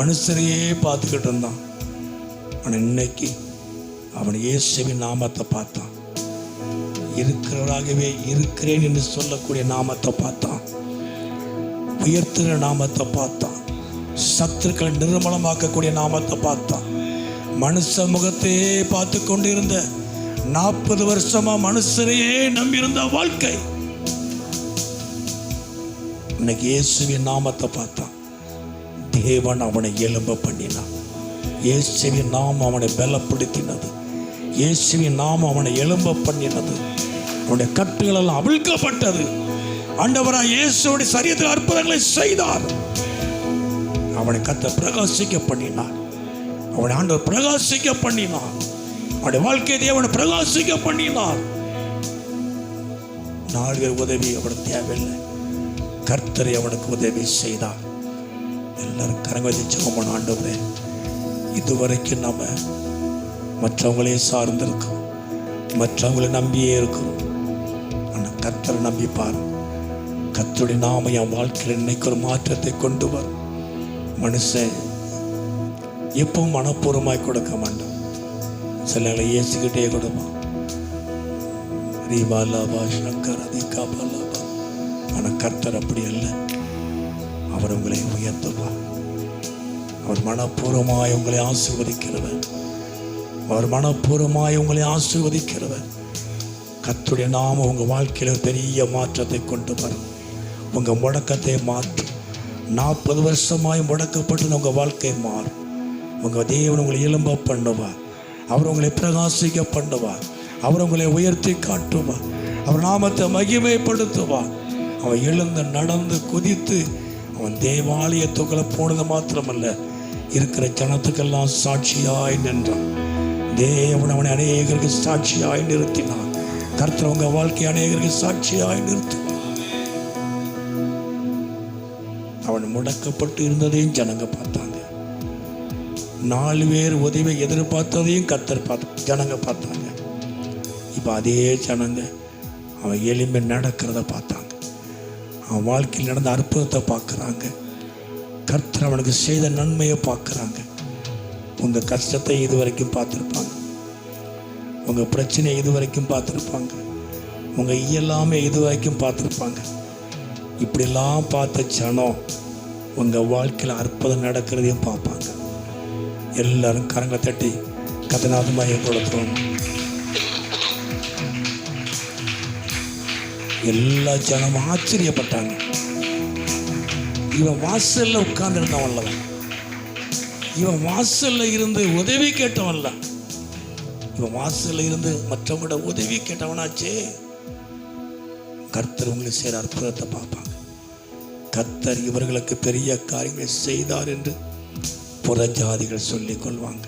மனுஷரையே பார்த்துக்கிட்டு இருந்தான். ஆனால் இன்னைக்கு அவன் இயேசுவின் நாமத்தை பார்த்தான். இருக்கிறவராகவே இருக்கிறேன் என்று சொல்லக்கூடிய நாமத்தை பார்த்தான். உயர்த்துகிற நாமத்தை பார்த்தான். சத்துருக்களை நிர்மலமாக்கக்கூடிய நாமத்தை பார்த்தான். மனுஷ முகத்தையே பார்த்து கொண்டிருந்த 40 வருஷமா மனுஷரையே நம்பியிருந்த வாழ்க்கை இன்னைக்கு இயேசுவின் நாமத்தை பார்த்தான். தேவன் அவனை எழும்ப பண்ணினான். இயேசுவின் நாமம் அவனை பலப்படுத்தினது. இயேசுவின் நாமம் அவனை எழும்ப பண்ணினது. அவனுடைய கட்டுகள் எல்லாம் அவிழ்க்கப்பட்டது. ஆண்டவராய் இயேசுவுடைய சரீரத்தில் அற்புதங்களை செய்தார். அவனை கர்த்தர் பிரகாசிக்க பண்ணினார். அவனை ஆண்டவர் பிரகாசிக்க பண்ணினார். அவனுடைய வாழ்க்கை தேவனை பிரகாசிக்க பண்ணினார். 4 பேர் உதவி அவனுக்கு தேவையில்லை. கர்த்தரை அவனுக்கு உதவி செய்தார். எல்லாரும் கரங்களை ஜெபம் பண்ண. ஆண்டவரே இதுவரைக்கும் நம்ம மற்றவங்களே சார்ந்திருக்கோம், மற்றவங்களை நம்பியே இருக்கிறோம். ஆனால் கர்த்தரை நம்பி பாரு. கர்த்தருடைய நாம என் வாழ்க்கையில் இன்னைக்கு ஒரு மாற்றத்தை கொண்டு வரும். மனுஷன் எப்பவும் மனப்பூர்வமாய் கொடுக்க மாட்டான். சில ஏசிக்கிட்டே கொடுப்பான். ஆனால் கர்த்தர் அப்படி அல்ல. அவர் உங்களை உயர்த்துவார். அவர் மனப்பூர்வமாய் உங்களை ஆசீர்வதிக்கிறவர். அவர் மனப்பூர்வமாய் உங்களை ஆசீர்வதிக்கிறவர். கர்த்தருடைய நாம உங்கள் வாழ்க்கையில் பெரிய மாற்றத்தை கொண்டு வரும். உங்கள் முடக்கத்தை மாற்றும். 40 வருஷமாய் முடக்கப்பட்டு உங்கள் வாழ்க்கை மாறும். உங்கள் தேவன் உங்களை எழும்ப பண்ணுவார். அவர் உங்களை பிரகாசிக்க பண்ணுவார். அவர் உங்களை உயர்த்தி காட்டுவார். அவர் நாமத்தை மகிமைப்படுத்துவார். அவன் எழுந்து நடந்து குதித்து அவன் தேவாலயத்துக்குள்ள போனது மாத்திரமல்ல, இருக்கிற ஜனத்துக்கெல்லாம் சாட்சியாய் நின்றான். தேவன் அவனை அநேகருக்கு சாட்சியாய் நிறுத்தினான். கர்த்தர் உங்கள் வாழ்க்கை அநேகருக்கு சாட்சியாய் நிறுத்துவார். அவன் முடக்கப்பட்டு இருந்ததையும் ஜனங்க பார்த்தாங்க. 4 பேர் உதவி எதிர்பார்த்ததையும் கர்த்தர் ஜனங்க பார்த்தாங்க. இப்போ அதே ஜனங்க அவன் எளிமை நடக்கிறத பார்த்தாங்க. அவன் வாழ்க்கையில் நடந்த அற்புதத்தை பார்க்குறாங்க. கர்த்தர் அவனுக்கு செய்த நன்மையை பார்க்குறாங்க. உங்கள் கஷ்டத்தை இது வரைக்கும் பார்த்துருப்பாங்க. உங்கள் பிரச்சனையை இது வரைக்கும் பார்த்துருப்பாங்க. உங்கள் இயலாமை இது வரைக்கும் பார்த்துருப்பாங்க. இப்படிலாம் பார்த்த ஜனம் உங்கள் வாழ்க்கையில் அற்புதம் நடக்கிறதையும் பார்ப்பாங்க. எல்லாரும் கரங்களை தட்டி கதநாதமாக கொடுத்தோம். எல்லா ஜனமும் ஆச்சரியப்பட்டாங்க. இவன் வாசல்ல உட்கார்ந்துருந்தவன்ல, இவன் வாசல்ல இருந்து உதவி கேட்டவன்ல, இவன் வாசல்ல இருந்து மற்றவங்களோட உதவி கேட்டவனாச்சே. கர்த்தர் உங்களை செய்கிற அற்புதத்தை பார்ப்பாங்க. கர்த்தர் இவர்களுக்கு பெரிய காரியங்களை செய்தார் என்று புற ஜாதிகள் சொல்லிக் கொள்வாங்க.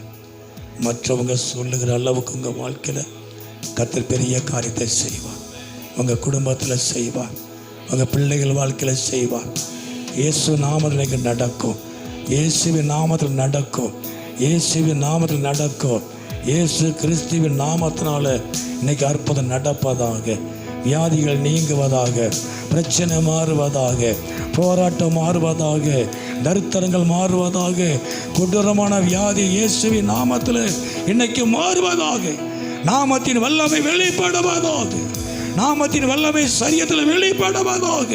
மற்றவங்க சொல்லுகிற அளவுக்கு உங்கள் வாழ்க்கையில் கர்த்தர் பெரிய காரியத்தை செய்வார். உங்கள் குடும்பத்தில் செய்வார். உங்கள் பிள்ளைகள் வாழ்க்கையில் செய்வார். இயேசு நாமத்தில் நடக்கும். இயேசுவின் நாமத்தில் நடக்கும். இயேசுவின் நாமத்தில் நடக்கும். இயேசு கிறிஸ்துவின் நாமத்தினால இன்னைக்கு அற்புதம் நடப்பதாக. வியாதிகள் நீங்குவதாக. பிரச்சனை மாறுவதாக. போராட்டம் மாறுவதாக. தரித்திரங்கள் மாறுவதாக. கொடூரமான வியாதி இயேசுவின் நாமத்தில் இன்னைக்கு மாறுவதாக. நாமத்தின் வல்லமை வெளிப்படுவதாக. நாமத்தின் வல்லமை சரியத்தில் வெளிப்படுவதாக.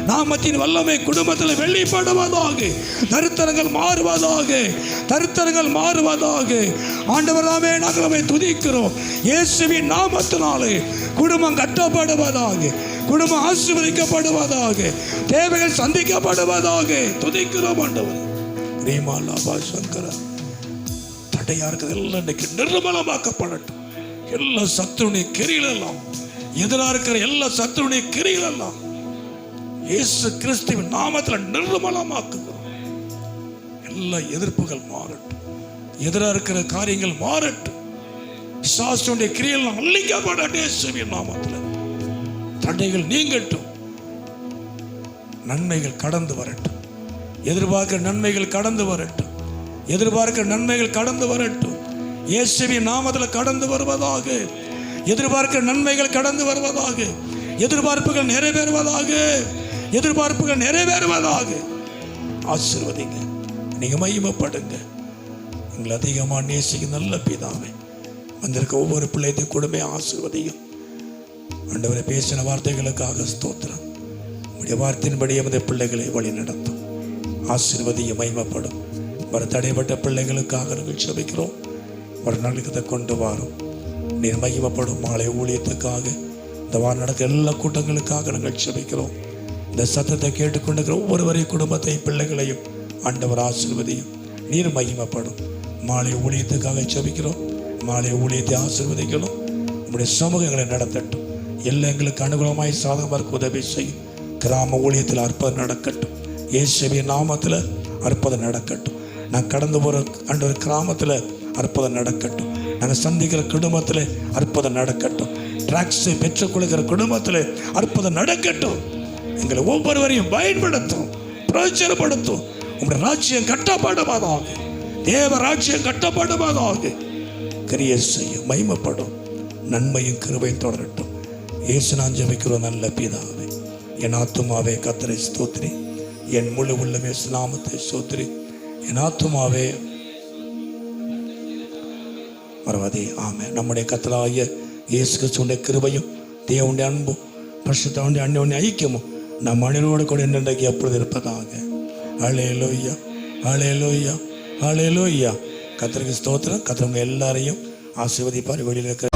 நாமத்தின் வல்லமை குடும்பத்தில் வெளிப்படுவதாக. தரித்திரங்கள் மாறுவதாக. தரித்திரங்கள் மாறுவதாக. ஆண்டவராமே நாங்கள் துதிக்கிறோம். இயேசுவின் நாமத்தினாலே குடும்பம் கட்டப்படுவதாக. குடும்பம் ஆசீர்வதிக்கப்படுவதாக. தேவைகள் சந்திக்கப்படுவதாக. துதிக்கிறோம் ஆண்டவர். ரீமாலாபா சங்கர தடையா இருக்கிறது எல்லாம் இன்னைக்கு நிர்மலமாக்கப்படட்டும். எல்லா சத்துருடைய கிரிகளெல்லாம், எதிராக இருக்கிற எல்லா சத்துருடைய கிரிகளெல்லாம் இயேசு கிறிஸ்துவின் நாமத்தில் நிர்மலமாக்குகிறோம். எல்லா எதிர்ப்புகள் மாறட்டும். எதிராக இருக்கிற காரியங்கள் மாறட்டும். பிசாசுடைய கிரியெல்லாம் அழிக்கப்படட்டும். இயேசுவின் நாமத்தில் தடைகள் நீங்கட்டும். நன்மைகள் கடந்து வரட்டும். எதிர்பார்க்கிற நன்மைகள் கடந்து வரட்டும். எதிர்பார்க்கிற நன்மைகள் கடந்து வரட்டும். இயேசுவின் நாமத்தில் கடந்து வருவதாக. எதிர்பார்க்கிற நன்மைகள் கடந்து வருவதாக. எதிர்பார்ப்புகள் நிறைவேறுவதாக. எதிர்பார்ப்புகள் நிறைவேறுவதாக. ஆசீர்வதிங்க. நீங்க மகிமைப்படுங்க. உங்களை அதிகமாக நேசிக்கும் நல்ல பிதாவே, வந்திருக்க ஒவ்வொரு பிள்ளையத்தையும் கூடவே ஆசீர்வதியும். ஆண்டவரை பேசின வார்த்தைகளுக்காக ஸ்தோத்திரம். உங்களுடைய வார்த்தையின்படி எமது பிள்ளைகளை வழி நடத்தும். ஆசீர்வதியும், மகிமைப்படும். வர தடைப்பட்ட பிள்ளைகளுக்காக நாங்கள் செபிக்கிறோம். ஒரு நாளுக்கு இதை கொண்டு வரும். நீர் மகிமைப்படும். மாலை ஊழியத்துக்காக, இந்த வாரம் நடக்க எல்லா கூட்டங்களுக்காக நாங்கள் செபிக்கிறோம். இந்த சத்தத்தை கேட்டுக்கொண்டிருக்கிற ஒவ்வொருவரையும், குடும்பத்தை, பிள்ளைகளையும் ஆண்டவர் ஆசீர்வதியும். நீர் மகிமைப்படும். மாலை ஊழியத்துக்காக செபிக்கிறோம். மாலை ஊழியத்தை ஆசீர்வதிக்கணும். உங்களுடைய சமூகங்களை நடத்தட்டும். எல்லாம் எங்களுக்கு அனுகூலமாய் சாதகமாக உதவி செய்யும். கிராம ஊழியத்தில் அற்புதம் நடக்கட்டும். இயேசுவின் நாமத்தில் அற்புதம் நடக்கட்டும். நான் கடந்து போகிற ஆண்டவர் கிராமத்தில் அற்புதம் நடக்கட்டும். நாங்கள் சந்திக்கிற குடும்பத்தில் அற்புதம் நடக்கட்டும். டிராக்ஸை பெற்றுக்கொள்கிற குடும்பத்தில் அற்புதம் நடக்கட்டும். எங்களை ஒவ்வொருவரையும் பயன்படுத்தும், பிரயோஜனப்படுத்தும். உங்களுடைய ராஜ்யம் கட்டப்படுவதாக. தேவராட்சியம் கட்டப்படுவதாக. கிரியை செய்யும், மகிமைப்படும், நன்மையும் கிருபையும் தொடரட்டும். இயேசு நான் ஜெபிக்கிறோம் நல்ல பிதாவே. என் ஆத்துமாவே கர்த்தரை ஸ்தோத்திரி, என் முழு உள்ளமே நாமத்தை ஸ்தோத்திரி. என் ஆத்துமாவே மறவாதே. ஆமென். நம்முடைய கர்த்தராகிய இயேசு கிறிஸ்துவின் கிருபையும் தேவனுடைய அன்பும் பரிசுத்தமுடைய அன்யோன்ய ஐக்கியமும் நம் அனைவரோடு கூட இன்றைக்கு எப்பொழுது இருப்பதாக. ஹல்லேலூயா, ஹல்லேலூயா, ஹல்லேலூயா. கர்த்தருக்கு ஸ்தோத்திரம். கர்த்தர் உங்க எல்லாரையும் ஆசீர்வதிப்பார். வெளியில் இருக்கிற